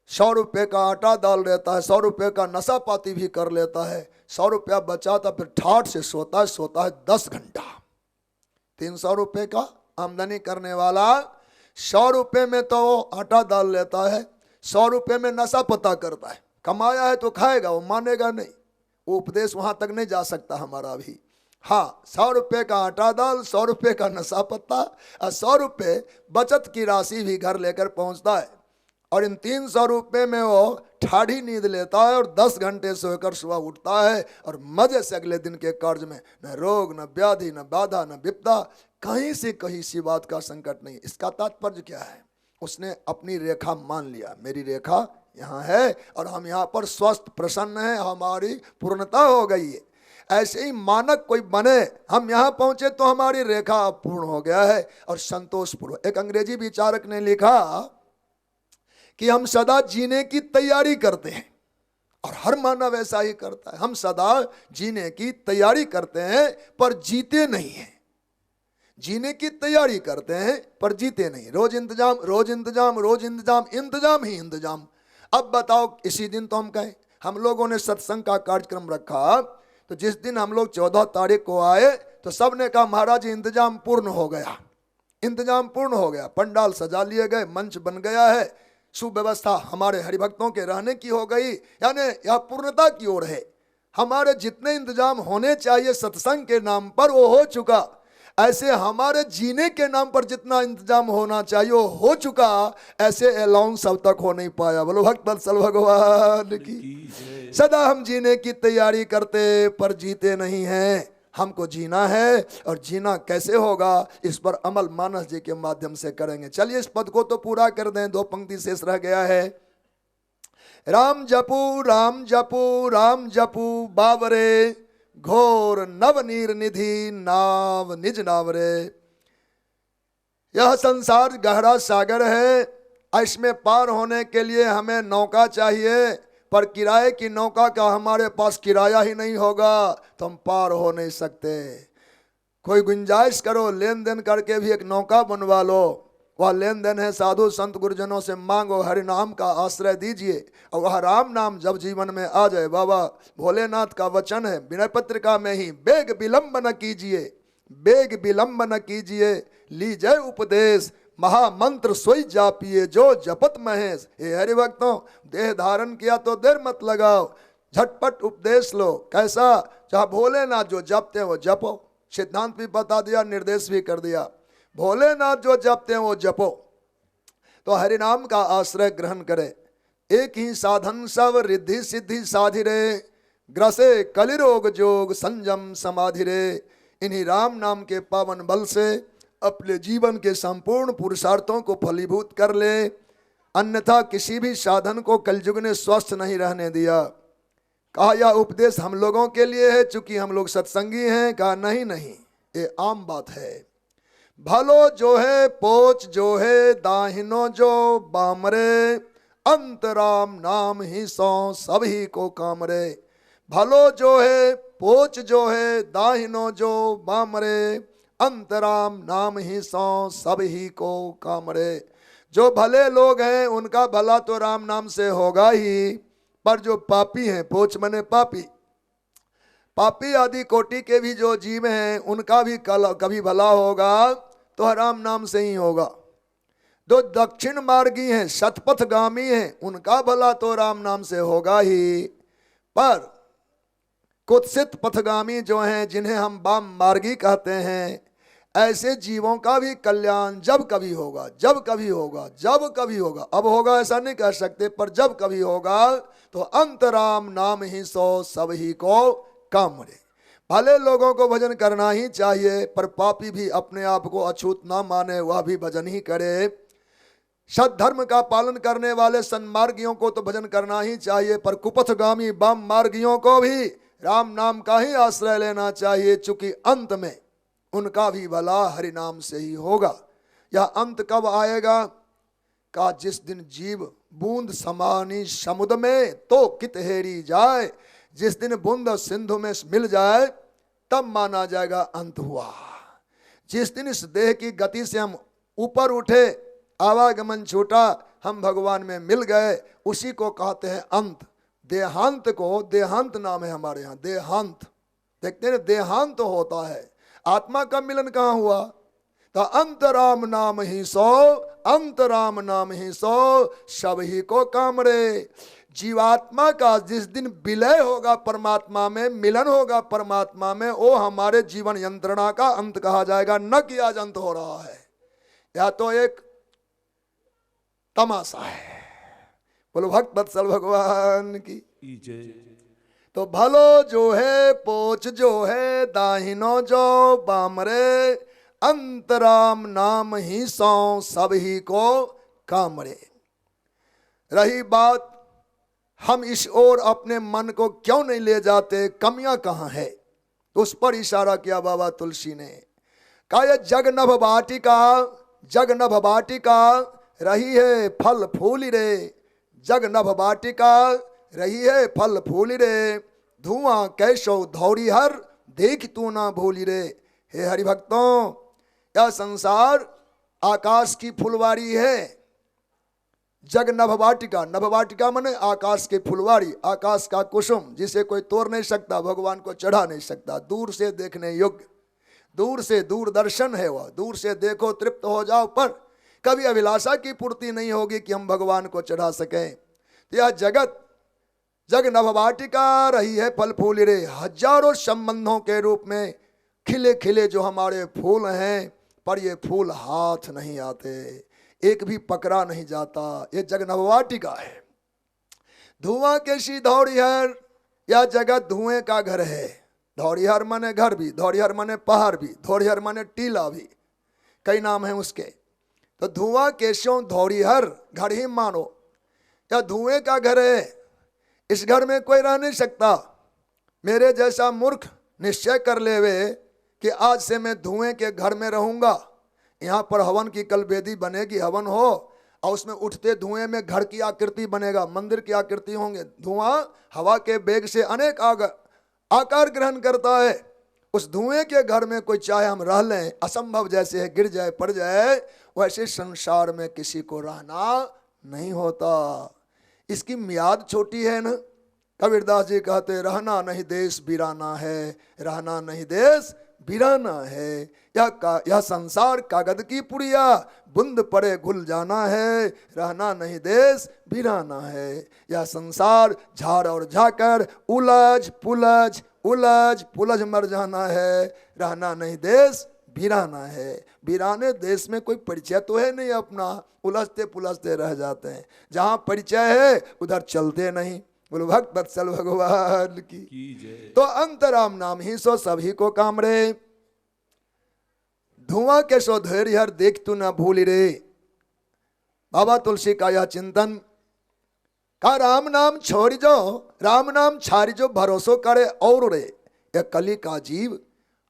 Speaker 1: 100 रुपये का आटा दाल रहता है, 100 रुपये का नशा पाती भी कर लेता है, 100 रुपया बचाता फिर ठाठ से सोता है 10 घंटा। 300 रुपये का आमदनी करने वाला 100 रुपये में तो आटा दाल लेता है, 100 रुपये में नशा पता करता है। कमाया है तो खाएगा, वो मानेगा नहीं, वो उपदेश वहां तक नहीं जा सकता हमारा भी। हाँ, 100 रुपये का आटा दाल, 100 रुपये का नशा पत्ता और 100 रुपये बचत की राशि भी घर लेकर पहुंचता है। और इन 300 रुपये में वो ठाढ़ी नींद लेता है और 10 घंटे सोकर सुबह उठता है और मजे से अगले दिन के कार्य में न रोग न व्याधि न बाधा न विपदा, कहीं से कहीं सी बात का संकट नहीं। इसका तात्पर्य क्या है? उसने अपनी रेखा मान लिया, मेरी रेखा यहाँ है और हम यहाँ पर स्वस्थ प्रसन्न हैं, हमारी पूर्णता हो गई है। ऐसे ही मानक कोई बने, हम यहाँ पहुंचे तो हमारी रेखा पूर्ण हो गया है और संतोषपूर्वक। एक अंग्रेजी विचारक ने लिखा कि हम सदा जीने की तैयारी करते हैं और हर मानव ऐसा ही करता है। हम सदा जीने की तैयारी करते हैं पर जीते नहीं हैं। जीने की तैयारी करते हैं पर जीते नहीं। रोज इंतजाम, रोज इंतजाम, रोज इंतजाम, इंतजाम ही इंतजाम। अब बताओ, इसी दिन तो हम कहें, हम लोगों ने सत्संग का कार्यक्रम रखा, तो जिस दिन हम लोग 14 तारीख को आए तो सब ने कहा महाराज इंतजाम पूर्ण हो गया, इंतजाम पूर्ण हो गया। पंडाल सजा लिए गए, मंच बन गया है, सुव्यवस्था हमारे हरिभक्तों के रहने की हो गई, यानी यह पूर्णता की ओर है। हमारे जितने इंतजाम होने चाहिए सत्संग के नाम पर वो हो चुका। ऐसे हमारे जीने के नाम पर जितना इंतजाम होना चाहिए वो हो चुका। ऐसे अलाउंस अब तक हो नहीं पाया। बोलो भक्त वत्सल भगवान की। सदा हम जीने की तैयारी करते पर जीते नहीं हैं। हमको जीना है और जीना कैसे होगा, इस पर अमल मानस जी के माध्यम से करेंगे। चलिए इस पद को तो पूरा कर दें, 2 पंक्ति शेष रह गया है। राम जपू राम जपू राम जपू बावरे, घोर नव नीर निधि नाव निज नावरे। यह संसार गहरा सागर है, इसमें पार होने के लिए हमें नौका चाहिए, पर किराए की नौका का हमारे पास किराया ही नहीं होगा तो हम पार हो नहीं सकते। कोई गुंजाइश करो, लेन देन करके भी एक नौका बनवा लो। वह लेन देन है साधु संत गुरुजनों से मांगो, हरि नाम का आश्रय दीजिए और वह राम नाम जब जीवन में आ जाए। बाबा भोलेनाथ का वचन है विनय पत्रिका में ही, बेग विलंब न कीजिए, बेग विलंब न कीजिए, लीजिए उपदेश, महामंत्र सोई जापिए जो जपत महेश। हे हरिभक्तों, देह धारण किया तो देर मत लगाओ, झटपट उपदेश लो। कैसा? जहाँ भोलेनाथ जो जपते हैं वो जपो। सिद्धांत भी बता दिया, निर्देश भी कर दिया। भोलेनाथ जो जपते हैं वो जपो, तो हरिनाम का आश्रय ग्रहण करे। एक ही साधन सब रिद्धि सिद्धि साधि रे, ग्रसे कलिरोग जोग संयम समाधि रे। इन्हीं राम नाम के पावन बल से अपने जीवन के संपूर्ण पुरुषार्थों को फलीभूत कर ले, अन्यथा किसी भी साधन को कलयुग ने स्वस्थ नहीं रहने दिया। कहा यह उपदेश हम लोगों के लिए है चूंकि हम लोग सत्संगी हैं। कहा नहीं नहीं, ये आम बात है। भलो जो है पोच जो है दाहिनो जो बामरे, अंतराम नाम ही सौ सभी को कामरे। भलो जो है पोच जो है दाहिनो जो बामरे, अंतराम नाम ही सौ सभी को कामरे। जो भले लोग हैं उनका भला तो राम नाम से होगा ही, पर जो पापी हैं, पोच मने पापी, पापी आदि कोटि के भी जो जीव हैं उनका भी कभी भला होगा तो राम नाम से ही होगा। जो दक्षिण मार्गी हैं, शतपथगामी हैं, उनका भला तो राम नाम से होगा ही, पर कुत्सित पथगामी जो हैं, जिन्हें हम वाम मार्गी कहते हैं, ऐसे जीवों का भी कल्याण जब कभी होगा, जब कभी होगा, जब कभी होगा। अब होगा ऐसा नहीं कह सकते, पर जब कभी होगा तो अंतराम नाम ही सो सब ही को कामरे। भले लोगों को भजन करना ही चाहिए, पर पापी भी अपने आप को अछूत ना माने, वह भी भजन ही करे। सद्धर्म का पालन करने वाले सन्मार्गियों को तो भजन करना ही चाहिए, पर कुपथगामी वाम मार्गियों को भी राम नाम का ही आश्रय लेना चाहिए, चूंकि अंत में उनका भी भला हरि नाम से ही होगा। यह अंत कब आएगा? का जिस दिन जीव बूंद समानी समुद्र में तो कित हेरी जाए, जिस दिन बूंद सिंधु में मिल जाए तब माना जाएगा अंत हुआ। जिस दिन इस देह की गति से हम ऊपर उठे, आवागमन छूटा, हम भगवान में मिल गए, उसी को कहते हैं अंत। देहांत को, देहांत नाम है हमारे यहाँ, देहांत। देखते हैं देहांत होता है, आत्मा का मिलन कहाँ हुआ? तो अंतराम नाम ही सो, अंतराम नाम ही सो, सब ही को काम रे। जीवात्मा का जिस दिन विलय होगा परमात्मा में, मिलन होगा परमात्मा में, वो हमारे जीवन यंत्रणा का अंत कहा जाएगा, न कि आज अंत हो रहा है। या तो एक तमाशा है। बोलो भक्त वत्सल भगवान की। तो भलो जो है पोच जो है, दाहिनो जो बामरे, अंतराम नाम ही सौ, सब ही को कामरे। रही बात हम इस ओर अपने मन को क्यों नहीं ले जाते, कमियां कहाँ है, तो उस पर इशारा किया बाबा तुलसी ने। कहा ये जग नभ वाटिका, जग नभ वाटिका रही है फल फूल रे, जग नभ वाटिका रही है फल फूल रे, धुआं कैसो धौरी हर देख तू ना भूली रे। हे हरिभक्तों, यह संसार आकाश की फुलवारी है। जग नभवाटिका, नभवाटिका माने आकाश की फुलवारी, आकाश का कुसुम, जिसे कोई तोड़ नहीं सकता, भगवान को चढ़ा नहीं सकता, दूर से देखने योग्य, दूर से दूरदर्शन है वह, दूर से देखो तृप्त हो जाओ, पर कभी अभिलाषा की पूर्ति नहीं होगी कि हम भगवान को चढ़ा सकें। तो यह जगत जग नभवाटिका रही है फल फूल रे, हजारों संबंधों के रूप में खिले खिले जो हमारे फूल हैं, पर ये फूल हाथ नहीं आते, एक भी पकड़ा नहीं जाता। ये जग नभवाटिका है। धुआं के सी धौड़ीहर, यह जगत धुएं का घर है। धौड़ीहर माने घर भी, धौड़ीहर माने पहाड़ भी, धौड़ीहर माने टीला भी, कई नाम हैं उसके। तो धुआं केशों धौड़ीहर, घर ही मानो, यह धुएं का घर है। इस घर में कोई रह नहीं सकता। मेरे जैसा मूर्ख निश्चय कर लेवे कि आज से मैं धुएं के घर में रहूंगा, यहाँ पर हवन की कल वेदी बनेगी, हवन हो और उसमें उठते धुएं में घर की आकृति बनेगा, मंदिर की आकृति होंगे। धुआं हवा के वेग से अनेक आकार ग्रहण करता है। उस धुएं के घर में कोई चाहे हम रह लें, असंभव जैसे है, गिर जाए पड़ जाए, वैसे संसार में किसी को रहना नहीं होता। इसकी मियाद छोटी है ना। कबीरदास जी कहते रहना नहीं देश बिराना है, रहना नहीं देश बिराना है। यह संसार कागज की पुड़िया, बूंद पड़े घुल जाना है, रहना नहीं देश बिराना है। यह संसार झाड़ और झाकर उलझ पुलझ उलझ पुलझ मर जाना है, रहना नहीं देश बिराना है। बिराने देश में कोई परिचय तो है नहीं अपना, उलझते पुलझते रह जाते हैं। जहाँ परिचय है उधर चलते नहीं। बोलो भक्त वत्सल भगवान की। तो अंतराम नाम ही सो सभी को काम रे, धुआं के सो धैर्य हर देख तू ना भूल रे। बाबा तुलसी का यह चिंतन का राम नाम छोड़ जो, राम नाम छाड़ी जो भरोसो करे और रे। यह कली का जीव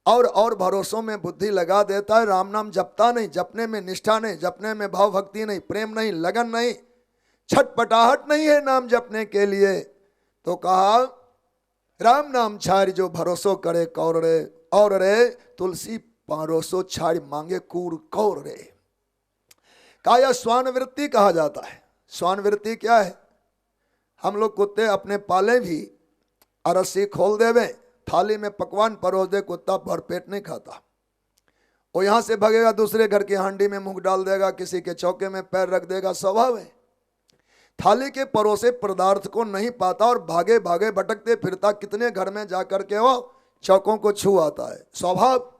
Speaker 1: और भरोसों में बुद्धि लगा देता है, राम नाम जपता नहीं, जपने में निष्ठा नहीं, जपने में भाव भक्ति नहीं, प्रेम नहीं, लगन नहीं, छटपटाहट नहीं है नाम जपने के लिए। तो कहा राम नाम छाड़ जो भरोसो करे कौर रे, और रे तुलसी पारोसो छाड़ मांगे कूर कौर रे। कहा यह स्वान वृत्ति कहा जाता है। स्वान वृत्ति क्या है? हम लोग कुत्ते अपने पाले भी, अरसी खोल देवे, थाली में पकवान परोस दे, कुत्ता भरपेट नहीं खाता। वो यहाँ से भगेगा, दूसरे घर की हांडी में मुंह डाल देगा, किसी के चौके में पैर रख देगा, स्वभाव है। थाली के परोसे पदार्थ को नहीं पाता और भागे भागे भटकते फिरता, कितने घर में जाकर के वो चौकों को छू आता है, स्वभाव।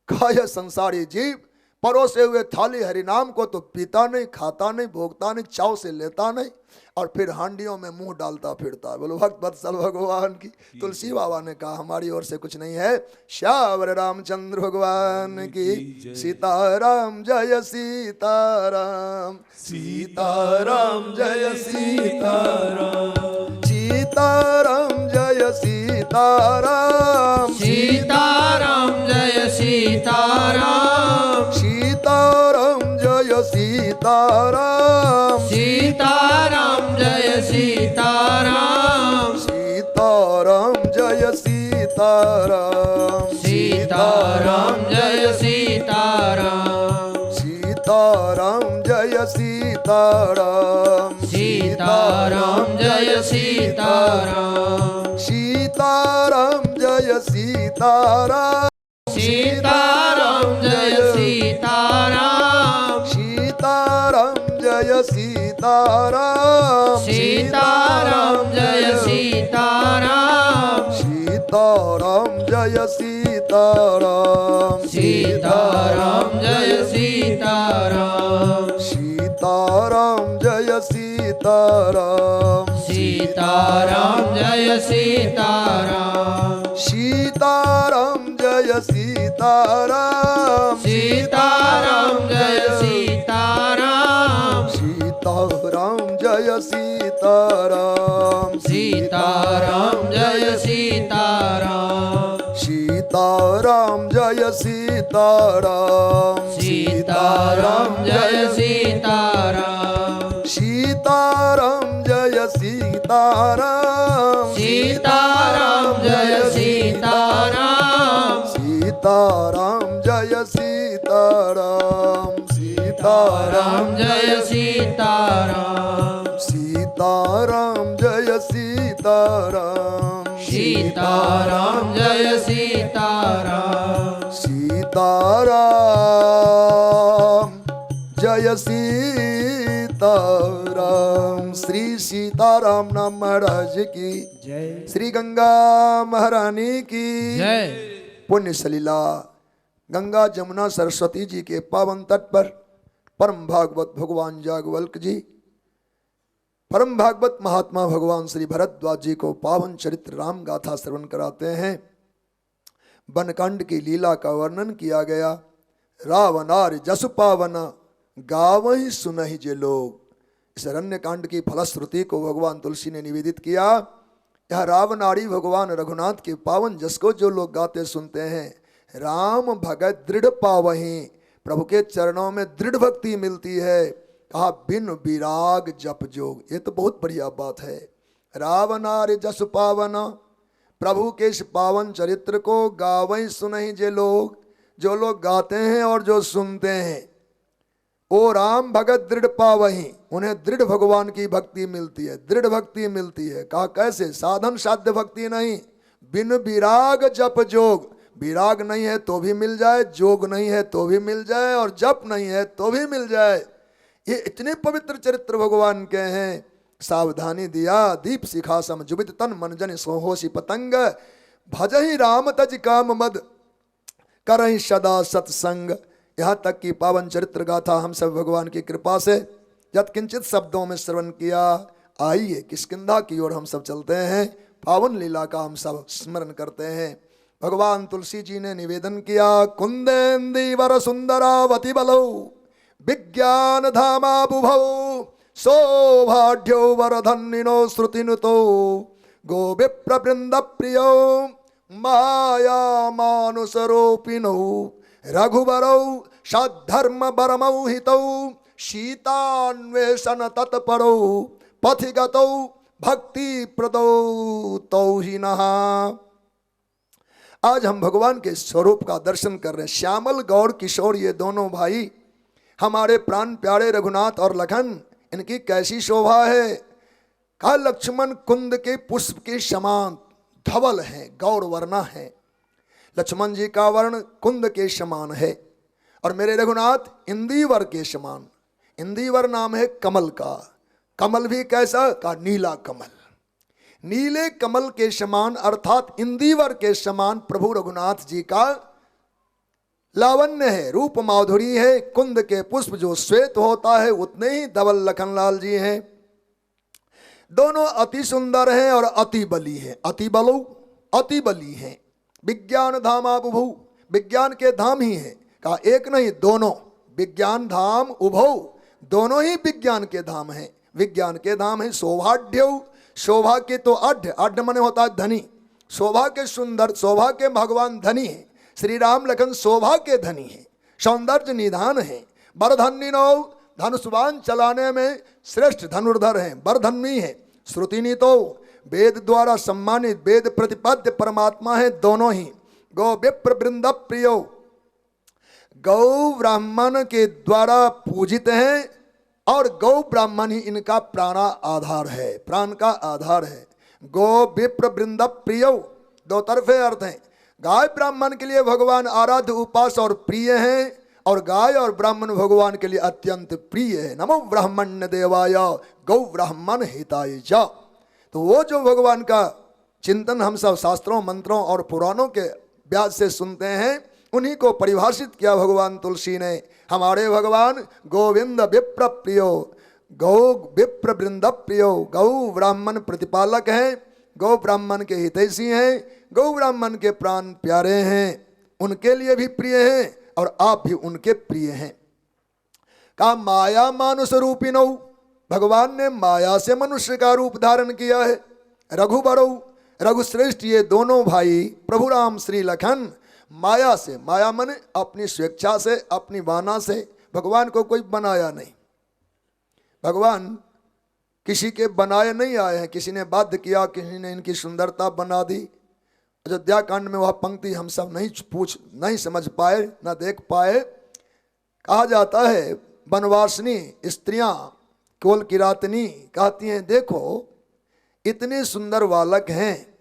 Speaker 1: कहा यह संसारी जीव परोसे हुए थाली हरिनाम को तो पीता नहीं, खाता नहीं, भोगता नहीं, चाव से लेता नहीं, और फिर हांडियों में मुंह डालता फिरता है। बोलो भक्त वत्सल भगवान की। तुलसी बाबा ने कहा हमारी ओर से कुछ नहीं है। श्यावर रामचंद्र भगवान की। सीताराम जय सीताराम, सीताराम जय सीताराम, सीताराम जय सीताराम,
Speaker 2: सीताराम जय सीताराम,
Speaker 1: सीताराम जय सीताराम,
Speaker 2: सीताराम जय सीताराम,
Speaker 1: सीताराम जय सीताराम,
Speaker 2: सीताराम जय सीताराम,
Speaker 1: सीताराम जय सीताराम। सीताराम
Speaker 2: सीताराम जय सीताराम
Speaker 1: सीताराम जय सीताराम
Speaker 2: सीताराम जय सीताराम
Speaker 1: सीताराम जय सीताराम
Speaker 2: सीताराम जय सीताराम
Speaker 1: सीताराम जय सीताराम
Speaker 2: सीताराम जय सीताराम
Speaker 1: सीताराम जय सीताराम
Speaker 2: सीताराम जय सीताराम
Speaker 1: सीताराम जय सीताराम
Speaker 2: सीताराम जय सीताराम
Speaker 1: सीताराम जय सीताराम
Speaker 2: सीताराम जय सीताराम
Speaker 1: सीताराम जय सीताराम
Speaker 2: सीताराम जय सीताराम
Speaker 1: सीताराम जय सीताराम
Speaker 2: सीताराम जय सीताराम
Speaker 1: सीताराम जय सीताराम सीताराम
Speaker 2: राम जय सीताराम
Speaker 1: सीताराम जय सीताराम
Speaker 2: सीताराम जय सीताराम
Speaker 1: सीताराम जय सीताराम। श्री सीताराम नाम महाराज की
Speaker 2: जय
Speaker 1: श्री गंगा महारानी की
Speaker 2: जय
Speaker 1: पुण्य सलीला गंगा जमुना सरस्वती जी के पावन तट पर परम भागवत भगवान जागवल्क जी परम भागवत महात्मा भगवान श्री भरद्वाज जी को पावन चरित्र राम गाथा श्रवण कराते हैं। बनकांड की लीला का वर्णन किया गया। रावणार जसु पावन गावहि सुनहि जे लोग। इस अरण्य कांड की फलश्रुति को भगवान तुलसी ने निवेदित किया। यह रावणारी भगवान रघुनाथ के पावन जस को जो लोग गाते सुनते हैं, राम भगत दृढ़ पावहीं, प्रभु के चरणों में दृढ़ भक्ति मिलती है। कहा बिन विराग जप जोग। ये तो बहुत बढ़िया बात है। रावणार जस पावन, प्रभु के इस पावन चरित्र को गावहीं सुनहि जे लोग, जो लोग गाते हैं और जो सुनते हैं, ओ राम भगत दृढ़ पावहीं, उन्हें दृढ़ भगवान की भक्ति मिलती है, दृढ़ भक्ति मिलती है। कहा कैसे? साधन साध्य भक्ति नहीं, बिन विराग जप जोग। विराग नहीं है तो भी मिल जाए, जोग नहीं है तो भी मिल जाए, और जप नहीं है तो भी मिल जाए। ये इतने पवित्र चरित्र भगवान के हैं। सावधानी दिया दीप शिखा सम जुबित तन मन जन सोहोसी पतंग, भजहि राम तज काम मद करहि सदा सत्संग। यहाँ तक कि पावन चरित्र गाथा हम सब भगवान की कृपा से यत्किंचित शब्दों में श्रवण किया। आइए किष्किंधा की ओर हम सब चलते हैं, पावन लीला का हम सब स्मरण करते हैं। भगवान तुलसी जी ने निवेदन किया, कुंदेन्दीवर सुंदरावती बलो विज्ञान धामा बुभौ, सौभाढ्यो वरधन्निनो श्रुतिनुतो गोविप्रवृंद प्रियो माया मानुसरोपिनो रघुवरौ सद्धर्म परमौ हितौ सीतान्वेषण तत्परौ पथिगतौ भक्ति प्रदौ तौ ही नहा। आज हम भगवान के स्वरूप का दर्शन कर रहे हैं। श्यामल गौर किशोर ये दोनों भाई हमारे प्राण प्यारे रघुनाथ और लखन, इनकी कैसी शोभा है। कहा लक्ष्मण कुंद के पुष्प के समान धवल है, गौर वर्णा है। लक्ष्मण जी का वर्ण कुंद के समान है और मेरे रघुनाथ इंदीवर के समान। इंदीवर नाम है कमल का। कमल भी कैसा? का नीला कमल। नीले कमल के समान अर्थात इंदीवर के समान प्रभु रघुनाथ जी का लावण्य है, रूप माधुरी है। कुंद के पुष्प जो श्वेत होता है उतने ही धवल लखनलाल जी हैं। दोनों अति सुंदर हैं और अति बली हैं। अति बलो अति बली हैं। विज्ञान धाम उभौ, विज्ञान के धाम ही हैं। कहा एक नहीं दोनों, विज्ञान धाम उभौ, दोनों ही विज्ञान के धाम हैं। विज्ञान के धाम है। सौभाढ्य, शोभा के तो अढ़, अढ़ मने होता है धनी। शोभा के सुंदर, शोभा के भगवान धनी है। श्री राम लखन शोभा के धनी है, सौंदर्य निधान है। बरधन्निनो, धनुष्वान चलाने में श्रेष्ठ धनुर्धर हैं, बरधन्वी है। श्रुतिनीतो, वेद द्वारा सम्मानित, वेद प्रतिपाद्य परमात्मा है दोनों ही। गौ विप्र वृंद प्रियो, गौ ब्राह्मण के द्वारा पूजित हैं और गौ ब्राह्मण ही इनका प्राणा आधार है, प्राण का आधार है। गो विप्र वृंद प्रिय, दो तरफे अर्थ हैं। गाय ब्राह्मण के लिए भगवान आराध्य उपास और प्रिय हैं, और गाय और ब्राह्मण भगवान के लिए अत्यंत प्रिय है। नमो ब्राह्मण्य देवाय गौ ब्राह्मण हिताय च। तो वो जो भगवान का चिंतन हम सब शास्त्रों मंत्रों और पुराणों के ब्याज से सुनते हैं, उन्हीं को परिभाषित किया भगवान तुलसी ने। हमारे भगवान गोविंद विप्र प्रियो, गौ विप्र वृंद प्रियो, गौ ब्राह्मण प्रतिपालक हैं, गौ ब्राह्मण के हितैषी हैं, गौ ब्राह्मण के प्राण प्यारे हैं, उनके लिए भी प्रिय हैं और आप भी उनके प्रिय हैं। कहा माया मानुष रूपिणौ, भगवान ने माया से मनुष्य का रूप धारण किया है। रघुबरौ, रघुश्रेष्ठ, ये दोनों भाई प्रभु राम श्री लखन माया से, माया माने अपनी स्वेच्छा से, अपनी वाना से, भगवान को कोई बनाया नहीं। भगवान किसी के बनाए नहीं आए हैं, किसी ने बाध्य किया, किसी ने इनकी सुंदरता बना दी। अयोध्या कांड में वह पंक्ति हम सब नहीं समझ पाए, न देख पाए। कहा जाता है वनवासिनी स्त्रियां कोल किरातनी कहती हैं, देखो इतने सुंदर बालक हैं,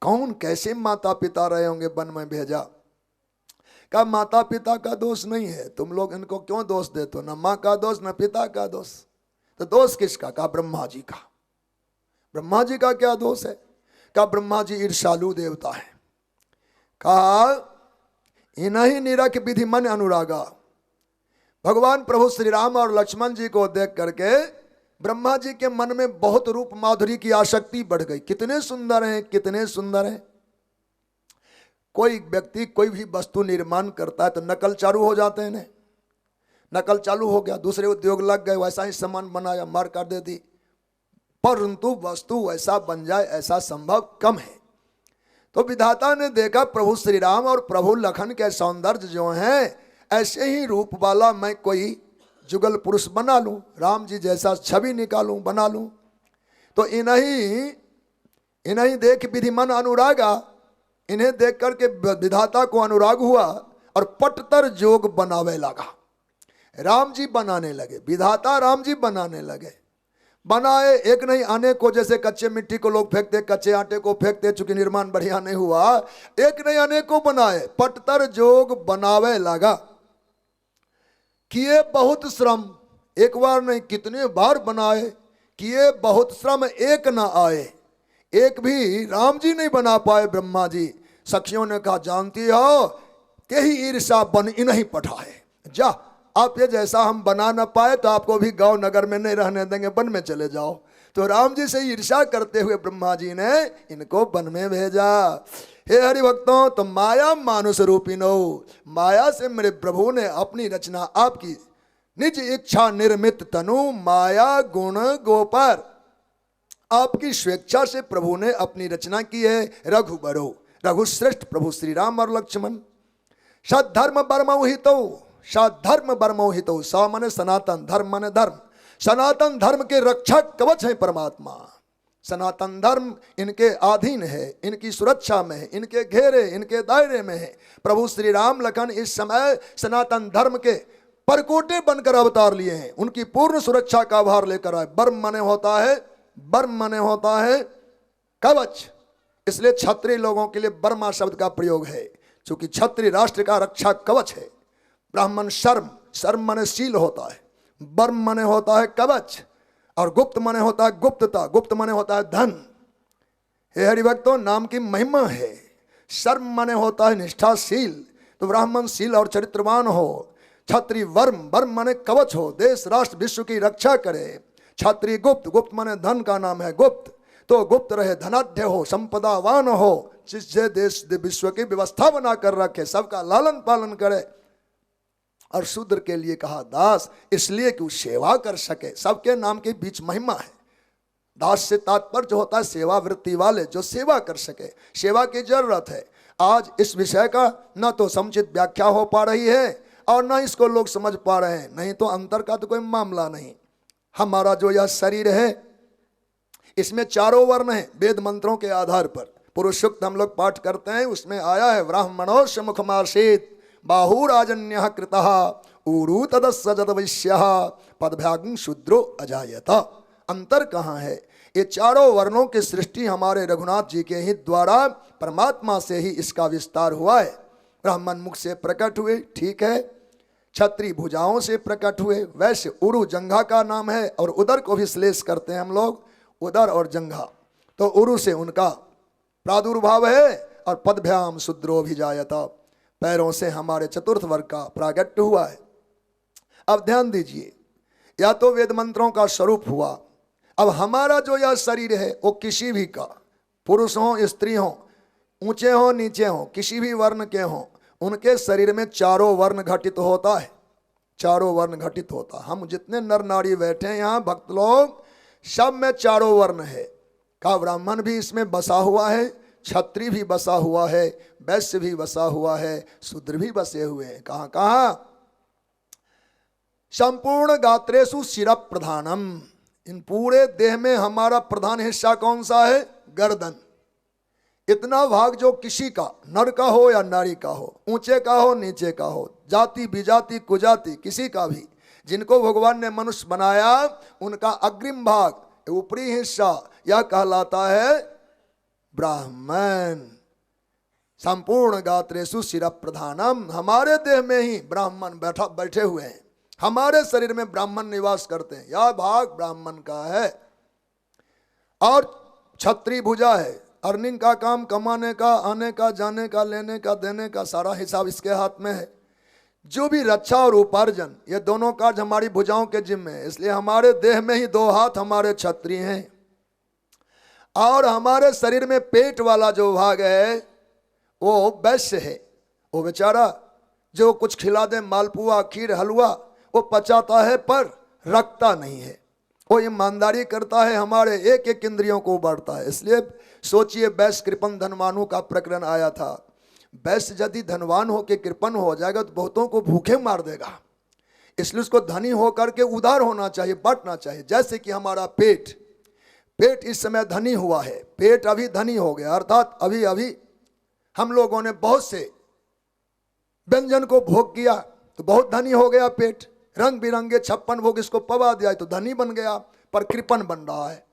Speaker 1: कौन कैसे माता पिता रहे होंगे वन में भेजा। कहा माता पिता का दोष नहीं है, तुम लोग इनको क्यों दोष देते हो, न माँ का दोष न पिता का दोष। तो दोष किसका? कहा ब्रह्मा जी का। ब्रह्मा जी का क्या दोष है? कहा ब्रह्मा जी ईर्षालु देवता है। कहा इन्हीं निरख विधि मन अनुरागा, भगवान प्रभु श्री राम और लक्ष्मण जी को देख करके ब्रह्मा जी के मन में बहुत रूप माधुरी की आसक्ति बढ़ गई। कितने सुंदर हैं, कितने सुंदर हैं। कोई व्यक्ति कोई भी वस्तु निर्माण करता है तो नकल चालू हो जाते हैं, ने नकल चालू हो गया, दूसरे उद्योग लग गए, वैसा ही सामान बनाया, मार कर दे दी, परंतु वस्तु वैसा बन जाए ऐसा संभव कम है। तो विधाता ने देखा प्रभु श्री राम और प्रभु लखन के सौंदर्य जो हैं, ऐसे ही रूप वाला मैं कोई जुगल पुरुष बना लूं, राम जी जैसा छवि निकालूं, बना लूं। तो इन्हीं देख विधि मन अनुरागा, इन्हें देख करके विधाता को अनुराग हुआ और पटतर जोग बनावे लगा। राम जी बनाने लगे, विधाता राम जी बनाने लगे। बनाए एक नहीं अनेक को, जैसे कच्चे मिट्टी को लोग फेंकते, कच्चे आटे को फेंकते, चूंकि निर्माण बढ़िया नहीं हुआ, एक नहीं अनेक को बनाए, पटतर जोग बनावे लगा। किए बहुत श्रम, एक बार नहीं कितने बार बनाए, किए बहुत श्रम एक न आए, एक भी राम जी नहीं बना पाए। ब्रह्मा जी सखियों ने कहा जानती हो तेही ईर्षा बन इन्हीं पठाए, जा आप ये जैसा हम बना न पाए तो आपको भी गांव नगर में नहीं रहने देंगे, वन में चले जाओ। तो राम जी से ईर्षा करते हुए ब्रह्मा जी ने इनको वन में भेजा। हे हरि भक्तों, तो माया मानुष रूपिनो, माया से मेरे प्रभु ने अपनी रचना आपकी निज इच्छा निर्मित तनु माया गुण गोपर, आपकी स्वेच्छा से प्रभु ने अपनी रचना की है। रघुबरो, रघुश्रेष्ठ प्रभु श्री राम और लक्ष्मण। सद्धर्म बर्मोहितो, सद्धर्म बर्मोहितो, स माने सनातन, धर्म माने धर्म, सनातन धर्म के रक्षक कवच है परमात्मा। सनातन धर्म इनके अधीन है, इनकी सुरक्षा में है, इनके घेरे, इनके दायरे में है। प्रभु श्री राम लखन इस समय सनातन धर्म के परकोटे बनकर अवतार लिए हैं, उनकी पूर्ण सुरक्षा का भार लेकर आए। बर्म माने होता है, बर्म माने होता है कवच, इसलिए क्षत्रिय लोगों के लिए बर्मा शब्द का प्रयोग है, क्योंकि क्षत्रिय राष्ट्र का रक्षा कवच है। ब्राह्मण शर्म, शर्म माने शील होता है, बर्म माने होता है कवच, और गुप्त माने होता है गुप्तता, गुप्त माने होता है धन। हे हरिभक्तों, नाम की महिमा है। शर्म माने होता है निष्ठाशील, तो ब्राह्मण शील और चरित्रवान हो। क्षत्रिय वर्म, वर्म माने कवच हो, देश राष्ट्र विश्व की रक्षा करे। क्षत्रिय गुप्त, गुप्त माने धन का नाम है गुप्त, तो गुप्त रहे, धनाढ्य हो, संपदावान हो, जिससे देश विश्व की व्यवस्था बना कर रखे, सबका लालन पालन करे। और शूद्र के लिए कहा दास, इसलिए कि वो सेवा कर सके। सबके नाम के बीच महिमा है। दास से तात्पर्य जो होता है सेवा वृत्ति वाले, जो सेवा कर सके, सेवा की जरूरत है। आज इस विषय का न तो समुचित व्याख्या हो पा रही है और न इसको लोग समझ पा रहे हैं, नहीं तो अंतर का तो कोई मामला नहीं। हमारा जो यह शरीर है इसमें चारों वर्ण हैं वेद मंत्रों के आधार पर। पुरुष सूक्त हम लोग पाठ करते हैं, उसमें आया है ब्राह्मणोस्य मुखमासीत बाहुराजन्य कृतः ऊरू तदसजत वैश्य पदभ्यागं शूद्रो अजायत। अंतर कहाँ है? ये चारों वर्णों की सृष्टि हमारे रघुनाथ जी के ही द्वारा परमात्मा से ही इसका विस्तार हुआ है। ब्राह्मण मुख से प्रकट हुए, ठीक है, क्षत्रिय भुजाओं से प्रकट हुए, वैश्य उरु जंघा का नाम है, और उदर को भी श्लेष करते हैं हम लोग, उदर और जंघा, तो उरु से उनका प्रादुर्भाव है। और पदभ्याम शूद्रो भी जायता, पैरों से हमारे चतुर्थ वर्ग का प्रागट्य हुआ है। अब ध्यान दीजिए, या तो वेद मंत्रों का स्वरूप हुआ, अब हमारा जो यह शरीर है वो किसी भी का, पुरुष हो स्त्री हो, ऊंचे हो नीचे हो, किसी भी वर्ण के हो, उनके शरीर में चारों वर्ण घटित होता है, चारों वर्ण घटित होता। हम जितने नर नारी बैठे हैं यहाँ भक्त लोग, सब में चारों वर्ण है। का ब्राह्मण भी इसमें बसा हुआ है, क्षत्रिय भी बसा हुआ है, वैश्य भी बसा हुआ है, शूद्र भी बसे हुए हैं। कहाँ कहाँ? संपूर्ण गात्रेषु शिर प्रधानम, इन पूरे देह में हमारा प्रधान हिस्सा कौन सा है? गर्दन। इतना भाग जो किसी का, नर का हो या नारी का हो, ऊंचे का हो नीचे का हो, जाति विजाति कुजाति किसी का भी, जिनको भगवान ने मनुष्य बनाया, उनका अग्रिम भाग, ऊपरी हिस्सा, यह कहलाता है ब्राह्मण। संपूर्ण गात्रेषु शिर प्रधानम, हमारे देह में ही ब्राह्मण बैठे हुए हैं, हमारे शरीर में ब्राह्मण निवास करते हैं, यह भाग ब्राह्मण का है। और क्षत्रिय भुजा है, अर्निंग का काम, कमाने का, आने का, जाने का, लेने का, देने का सारा हिसाब इसके हाथ में है। जो भी रक्षा और उपार्जन, ये दोनों कार्य हमारी भुजाओं के जिम्मे है। इसलिए हमारे देह में ही दो हाथ हमारे क्षत्रिय हैं। और हमारे शरीर में पेट वाला जो भाग है वो वैश्य है। वो बेचारा जो कुछ खिला दे, मालपुआ, खीर, हलवा, वो पचाता है पर रखता नहीं है। वो ईमानदारी करता है, हमारे एक एक इंद्रियों को बढ़ता है। इसलिए सोचिए, वैश्य कृपण धनवानों का प्रकरण आया था। वैश्य यदि धनवान हो के कृपण हो जाएगा तो बहुतों को भूखे मार देगा। इसलिए उसको धनी होकर के उदार होना चाहिए, बांटना चाहिए। जैसे कि हमारा पेट इस समय धनी हुआ है, पेट अभी धनी हो गया, अर्थात अभी अभी हम लोगों ने बहुत से व्यंजन को भोग किया तो बहुत धनी हो गया पेट। रंग बिरंगे 56 भोग इसको पवा दिया तो धनी बन गया, पर कृपण बन रहा है।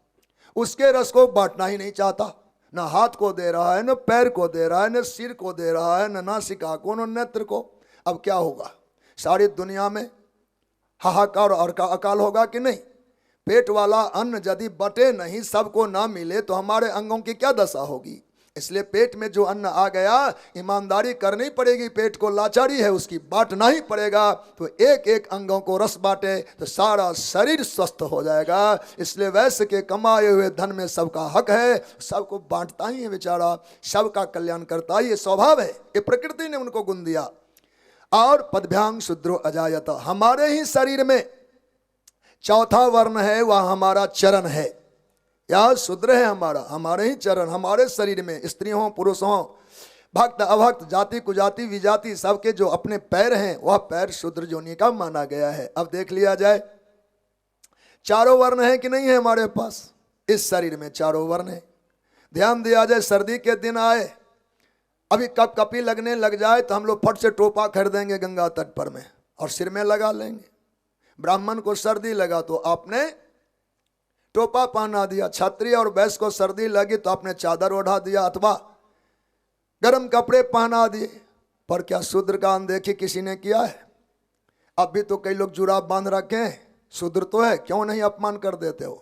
Speaker 1: उसके रस को बांटना ही नहीं चाहता, न हाथ को दे रहा है, न पैर को दे रहा है, न सिर को दे रहा है, न नासिका को, न नेत्र को। अब क्या होगा? सारी दुनिया में हाहाकार और अकाल होगा कि नहीं? पेट वाला अन्न यदि बटे नहीं, सबको ना मिले, तो हमारे अंगों की क्या दशा होगी? इसलिए पेट में जो अन्न आ गया, ईमानदारी करनी पड़ेगी। पेट को लाचारी है, उसकी बांटना ही पड़ेगा। तो एक एक अंगों को रस बांटे तो सारा शरीर स्वस्थ हो जाएगा। इसलिए वैश्य के कमाए हुए धन में सबका हक है, सबको बांटता ही है बेचारा, सबका कल्याण करता ही, ये स्वभाव है, ये प्रकृति ने उनको गुण दिया। और पदभ्यांग शूद्रो अजायत, हमारे ही शरीर में चौथा वर्ण है, वह हमारा चरण है। या शूद्र है हमारा, हमारे ही चरण, हमारे शरीर में स्त्री हो पुरुष हो, भक्त अभक्त, जाति कुजाति विजाति, सबके जो अपने पैर हैं वह पैर शूद्र जोनि का माना गया है। अब देख लिया जाए, चारों वर्ण है कि नहीं है हमारे पास? इस शरीर में चारों वर्ण है। ध्यान दिया जाए, सर्दी के दिन आए, अभी कप कपी लगने लग जाए तो हम लोग फट से टोपा खरीदेंगे गंगा तट पर में और सिर में लगा लेंगे। ब्राह्मण को सर्दी लगा तो आपने टोपा पहना दिया, क्षत्रिय और वैश्य को सर्दी लगी तो आपने चादर ओढ़ा दिया अथवा गर्म कपड़े पहना दिए। पर क्या शूद्र का अनदेखी किसी ने किया है? अब भी तो कई लोग जुराब बांध रखे हैं, शूद्र तो है, क्यों नहीं अपमान कर देते हो?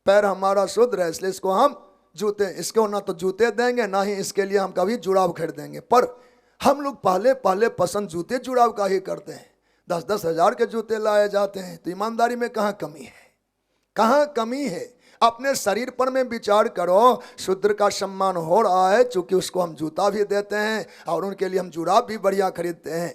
Speaker 1: पैर हमारा शूद्र है, इसलिए इसको हम जूते, इसको ना तो जूते देंगे ना ही इसके लिए हम कभी जुराब खरीदेंगे। पर हम लोग पहले पसंद जूते जुराब का ही करते हैं। 10-10 हजार के जूते लाए जाते हैं। तो ईमानदारी में कहाँ कमी है? कहाँ कमी है? अपने शरीर पर में विचार करो। शूद्र का सम्मान हो रहा है चूंकि उसको हम जूता भी देते हैं और उनके लिए हम जुराब भी बढ़िया खरीदते हैं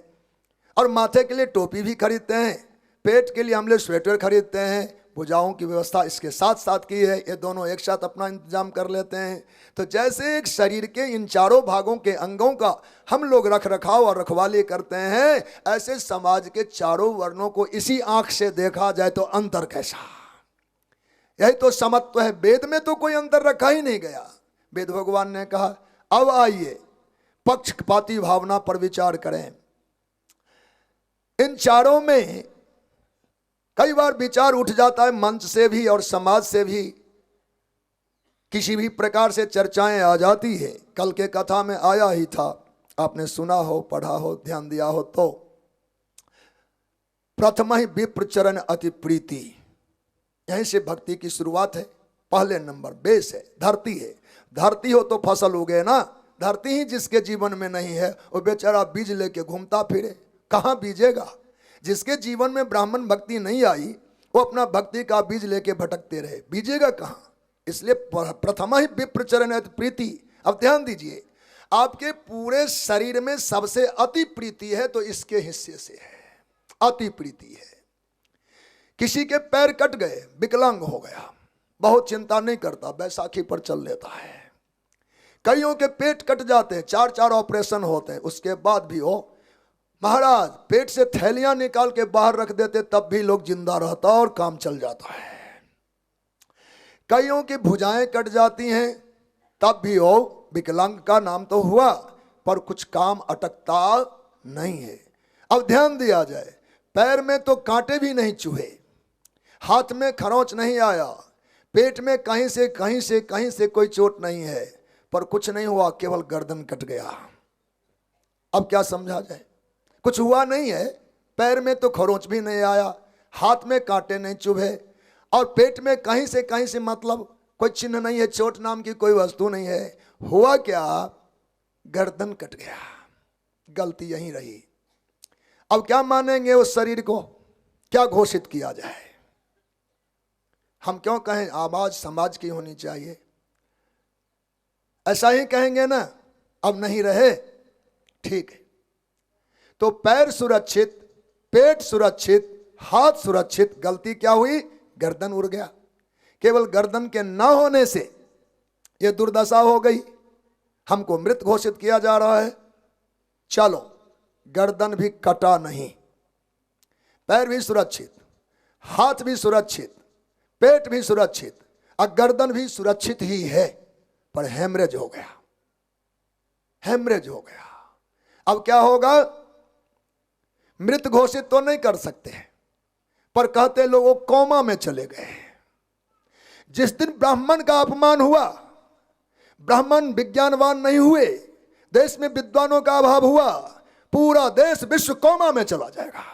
Speaker 1: और माथे के लिए टोपी भी खरीदते हैं, पेट के लिए हम लोग स्वेटर खरीदते हैं, भुजाओं की व्यवस्था इसके साथ साथ की है, ये दोनों एक साथ अपना इंतजाम कर लेते हैं। तो जैसे एक शरीर के इन चारों भागों के अंगों का हम लोग रख रखाव और रखवाली करते हैं, ऐसे समाज के चारों वर्णों को इसी आंख से देखा जाए तो अंतर कैसा? यही तो समत्व है। वेद में तो कोई अंतर रखा ही नहीं गया। वेद भगवान ने कहा अब आइए पक्षपाती भावना पर विचार करें। इन चारों में कई बार विचार उठ जाता है, मंच से भी और समाज से भी किसी भी प्रकार से चर्चाएं आ जाती है। कल के कथा में आया ही था, आपने सुना हो, पढ़ा हो, ध्यान दिया हो तो। प्रथम ही विप्र चरण अति प्रीति, यहीं से भक्ति की शुरुआत है। पहले नंबर बेस है, धरती है। धरती हो तो फसल उगे ना। धरती ही जिसके जीवन में नहीं है वो बेचारा बीज लेके घूमता फिरे, कहाँ बीजेगा। जिसके जीवन में ब्राह्मण भक्ति नहीं आई वो अपना भक्ति का बीज लेके भटकते रहे, बीजेगा कहाँ। इसलिए प्रथम ही विप्र चरण अति प्रीति। अब ध्यान दीजिए, आपके पूरे शरीर में सबसे अति प्रीति है तो इसके हिस्से से है, अति प्रीति है। किसी के पैर कट गए, विकलांग हो गया, बहुत चिंता नहीं करता, बैसाखी पर चल लेता है। कईयों के पेट कट जाते हैं, 4 ऑपरेशन होते हैं, उसके बाद भी हो महाराज पेट से थैलियां निकाल के बाहर रख देते, तब भी लोग जिंदा रहता और काम चल जाता है। कईयों की भुजाएं कट जाती हैं, तब भी हो विकलांग का नाम तो हुआ पर कुछ काम अटकता नहीं है। अब ध्यान दिया जाए, पैर में तो कांटे भी नहीं चुहे, हाथ में खरोंच नहीं आया, पेट में कहीं से कोई चोट नहीं है, पर कुछ नहीं हुआ, केवल गर्दन कट गया। अब क्या समझा जाए, कुछ हुआ नहीं है, पैर में तो खरोंच भी नहीं आया, हाथ में कांटे नहीं चुभे और पेट में कहीं से मतलब कोई चिन्ह नहीं है, चोट नाम की कोई वस्तु नहीं है। हुआ क्या, गर्दन कट गया, गलती यहीं रही। अब क्या मानेंगे उस शरीर को, क्या घोषित किया जाए। हम क्यों कहें आवाज समाज की होनी चाहिए, ऐसा ही कहेंगे ना। अब नहीं रहे, ठीक है, तो पैर सुरक्षित, पेट सुरक्षित, हाथ सुरक्षित, गलती क्या हुई, गर्दन उड़ गया। केवल गर्दन के न होने से यह दुर्दशा हो गई, हमको मृत घोषित किया जा रहा है। चलो गर्दन भी कटा नहीं, पैर भी सुरक्षित, हाथ भी सुरक्षित, पेट भी सुरक्षित और गर्दन भी सुरक्षित ही है, पर हेमरेज हो गया, हेमरेज हो गया। अब क्या होगा, मृत घोषित तो नहीं कर सकते, पर कहते लोगों कोमा में चले गए। जिस दिन ब्राह्मण का अपमान हुआ, ब्राह्मण विज्ञानवान नहीं हुए, देश में विद्वानों का अभाव हुआ, पूरा देश विश्व कोमा में चला जाएगा,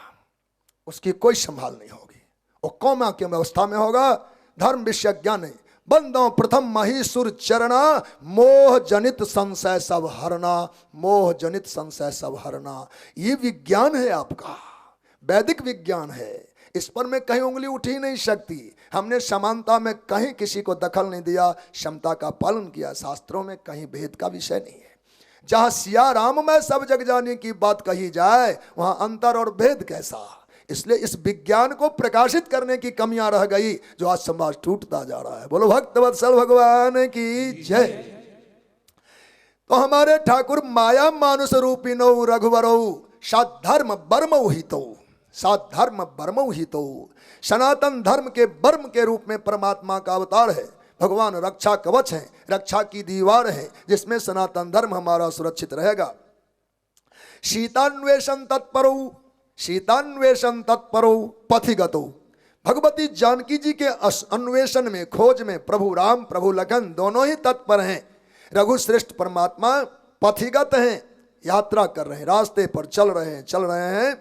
Speaker 1: उसकी कोई संभाल नहीं होगी, वो कोमा की अवस्था में होगा। धर्म विषय ज्ञान बंदों प्रथम महीसुर चरणा, मोह जनित संशय सब हरना, मोह जनित संशय सब हरना। ये विज्ञान है आपका, वैदिक विज्ञान है, इस पर मैं कहीं उंगली उठ ही नहीं सकती। हमने समानता में कहीं किसी को दखल नहीं दिया, क्षमता का पालन किया, शास्त्रों में कहीं भेद का विषय नहीं है। जहां सिया राम में सब जग जाने की बात कही जाए, वहां अंतर और भेद कैसा। इसलिए इस विज्ञान को प्रकाशित करने की कमियां रह गई, जो आज समाज टूटता जा रहा है। बोलो भक्तवत्सल भगवान की जय। तो हमारे ठाकुर माया मानुष रूपी नौ रघुवरौ, साधर्म बर्मौ हितौ, साधर्म बर्मौ हितौ। सनातन धर्म के बर्म के रूप में परमात्मा का अवतार है। भगवान रक्षा कवच है, रक्षा की दीवार है, जिसमें सनातन धर्म हमारा सुरक्षित रहेगा। सीतान्वेषण तत्परौ, सीतान्वेषण तत्परो पथिगतो। भगवती जानकी जी के अन्वेषण में, खोज में प्रभु राम प्रभु लखन दोनों ही तत्पर हैं। रघुश्रेष्ठ परमात्मा पथिगत हैं, यात्रा कर रहे हैं, रास्ते पर चल रहे हैं।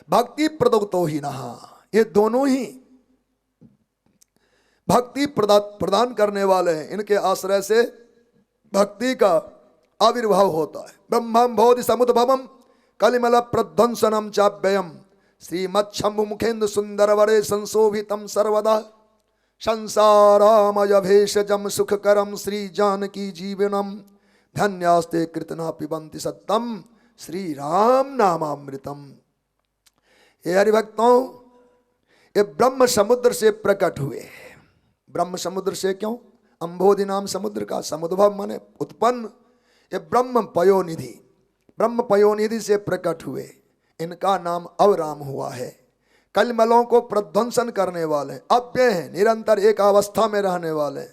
Speaker 1: भक्ति प्रदोतो ही नहा, ये दोनों ही भक्ति प्रदान करने वाले हैं। इनके आश्रय से भक्ति का आविर्भाव होता है। ब्रह्मं बोधि समुद्भवम कलिमल प्रध्वंसनम चाव्ययम, श्रीमच्छंभु मुखेंदु सुंदर वरे संशोभितम सर्वदा, संसारामय भेषजम सुखकरम श्री जानकी जीवनम, धन्यास्ते कृतना पिबंति सत्तम श्री राम नामामृतम। ये हरिभक्तों, ये ब्रह्म समुद्र से प्रकट हुए। ब्रह्म समुद्र से क्यों, अंबोधि नाम समुद्र का समुद्भव माने उत्पन्न। ये ब्रह्म पयोनिधि, ब्रह्म पयोनिधि से प्रकट हुए, इनका अब अवराम हुआ है। कलमलों को प्रध्वंसन करने वाले, अव्यय हैं, निरंतर एक अवस्था में रहने वाले।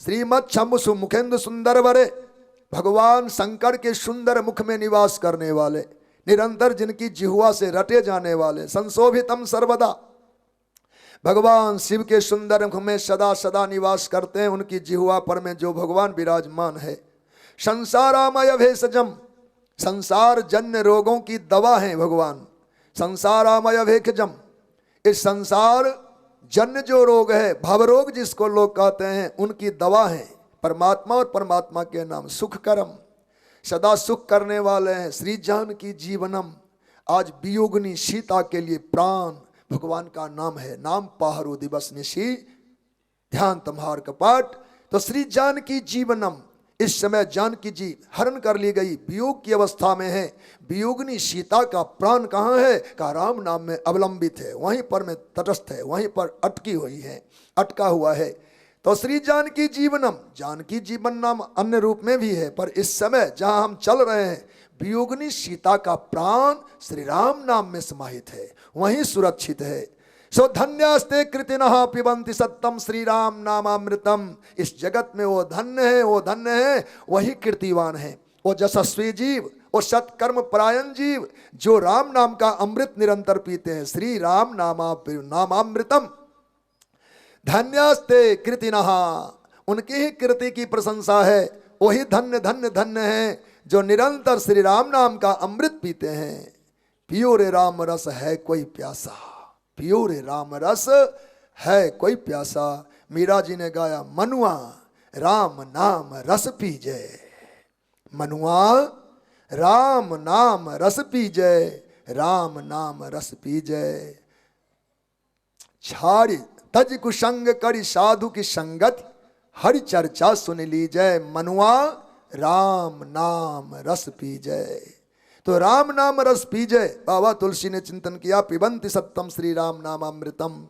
Speaker 1: श्रीमत् शंभु मुखेंदु सुंदर वरे, भगवान शंकर के सुंदर मुख में निवास करने वाले, निरंतर जिनकी जिह्वा से रटे जाने वाले, संशोभितम सर्वदा, भगवान शिव के सुंदर मुख में सदा सदा निवास करते हैं, उनकी जिह्वा पर में जो भगवान विराजमान है। संसारामय भेषजम, संसार जन्य रोगों की दवा है भगवान। संसारामय भेषजम, इस संसार जन्य जो रोग है, भवरोग जिसको लोग कहते हैं, उनकी दवा है परमात्मा, और परमात्मा के नाम सुखकरम, सदा सुख करने वाले हैं। श्री जानकी जीवनम, आज वियोगिनी सीता के लिए प्राण भगवान का नाम है। नाम पाहरो दिवस निशी ध्यान तुम्हार कपाट। तो श्री जानकी जीवनम, इस समय जानकी जी हरण कर ली गई, वियोग की अवस्था में है। वियोगिनी सीता का प्राण कहाँ है? का राम नाम में अवलंबित है, वहीं पर में तटस्थ है, वहीं पर अटकी हुई है, अटका हुआ है। तो श्री जानकी जीवनम, जानकी जीवन नाम अन्य रूप में भी है, पर इस समय जहां हम चल रहे हैं, वियोगिनी सीता का प्राण श्री राम नाम में समाहित है, वहीं सुरक्षित है। सो धन्यास्ते कृतिनः पिबंति सत्यम श्री राम नामामृतम। इस जगत में वो धन्य है, वो धन्य है, वही कीर्तिवान है, वो यशस्वी जीव, वो सत्कर्म परायण जीव, जो राम नाम का अमृत निरंतर पीते हैं। श्री राम नामामृतम धन्यास्ते कृतिनः, उनकी ही कृति की प्रशंसा है, वही धन्य धन्य धन्य है जो निरंतर श्री राम नाम का अमृत पीते हैं। पियो रे राम रस है कोई प्यासा, पियो रे राम रस है कोई प्यासा। मीरा जी ने गाया, मनुआ राम नाम रस पीजे, मनुआ राम नाम रस पीजे, राम नाम रस पीजे। छाड़ी तज कुसंग करी साधु की संगत, हरि चर्चा सुन लीजय, मनुआ राम नाम रस पीजय। तो राम नाम रस पीजय, बाबा तुलसी ने चिंतन किया, पिबंति सत्यम श्री राम नामामृतम।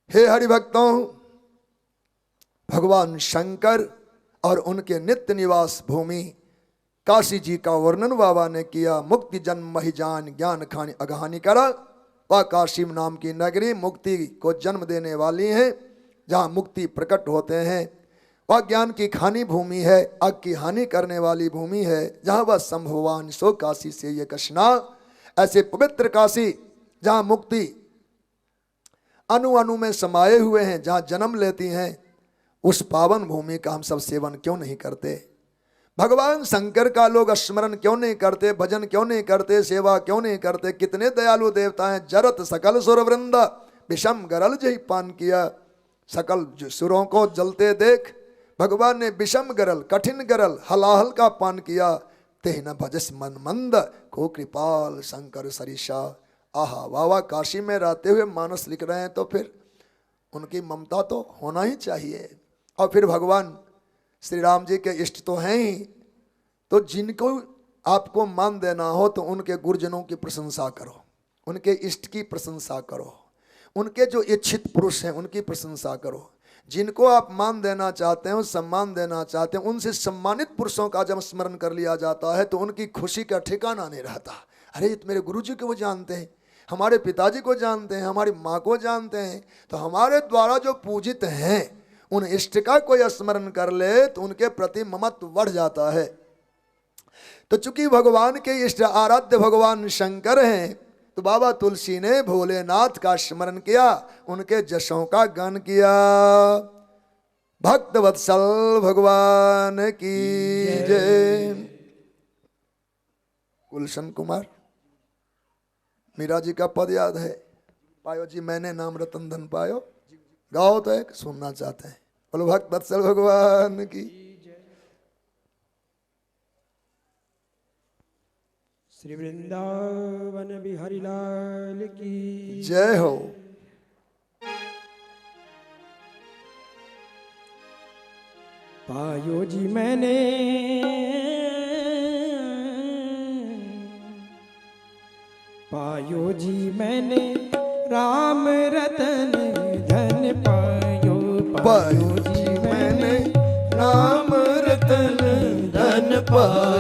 Speaker 1: हे हरि भक्तों, भगवान शंकर और उनके नित्य निवास भूमि काशी जी का वर्णन बाबा ने किया। मुक्ति जन्म मही जान, ज्ञान खानी अगहानी करा। वह काशी नाम की नगरी मुक्ति को जन्म देने वाली है, जहाँ मुक्ति प्रकट होते हैं। वह ज्ञान की खानी भूमि है, अग की हानि करने वाली भूमि है, जहाँ वह संभवान सो काशी से ये कशना। ऐसे पवित्र काशी जहाँ मुक्ति अनु अनु में समाये हुए हैं, जहाँ जन्म लेती हैं, उस पावन भूमि का हम सब सेवन क्यों नहीं करते? भगवान शंकर का लोग स्मरण क्यों नहीं करते? भजन क्यों नहीं करते? सेवा क्यों नहीं करते? कितने दयालु देवता हैं। जरत सकल सुर वृंदा, विषम गरल जही पान किया। सकल सुरों को जलते देख भगवान ने विषम गरल, कठिन गरल, हलाहल का पान किया। तेह न भजस मन मंद, को कृपाल शंकर सरिषा। आहा वाह, काशी में रहते हुए मानस लिख रहे हैं, तो फिर उनकी ममता तो होना ही चाहिए। और फिर भगवान श्री राम जी के इष्ट तो हैं ही, तो जिनको आपको मान देना हो तो उनके गुरुजनों की प्रशंसा करो, उनके इष्ट की प्रशंसा करो, उनके जो इच्छित पुरुष हैं उनकी प्रशंसा करो। जिनको आप मान देना चाहते हैं, सम्मान देना चाहते हैं, उनसे सम्मानित पुरुषों का जब स्मरण कर लिया जाता है तो उनकी खुशी का ठिकाना नहीं रहता। अरे ये तो मेरे गुरु जी को वो जानते हैं, हमारे पिताजी को जानते हैं, हमारी माँ को जानते हैं, तो हमारे द्वारा जो पूजित हैं उन इष्ट का कोई स्मरण कर ले तो उनके प्रति ममत्व बढ़ जाता है। तो चूंकि भगवान के इष्ट आराध्य भगवान शंकर हैं, तो बाबा तुलसी ने भोलेनाथ का स्मरण किया, उनके जशों का गान किया। भक्त वत्सल भगवान की जय। गुलशन कुमार मीरा जी का पद याद है? पायो जी मैंने नाम रतन धन पायो, गाओ तो एक सुनना चाहते हैं। बोलो भक्त वत्सल भगवान की।
Speaker 2: श्री वृंदावन बिहारी लाल की
Speaker 1: जय हो।
Speaker 2: पायो जी मैंने पायो जी मैंने राम रतन धन पायो।
Speaker 1: पायो जी मैंने राम रतन धन पायो।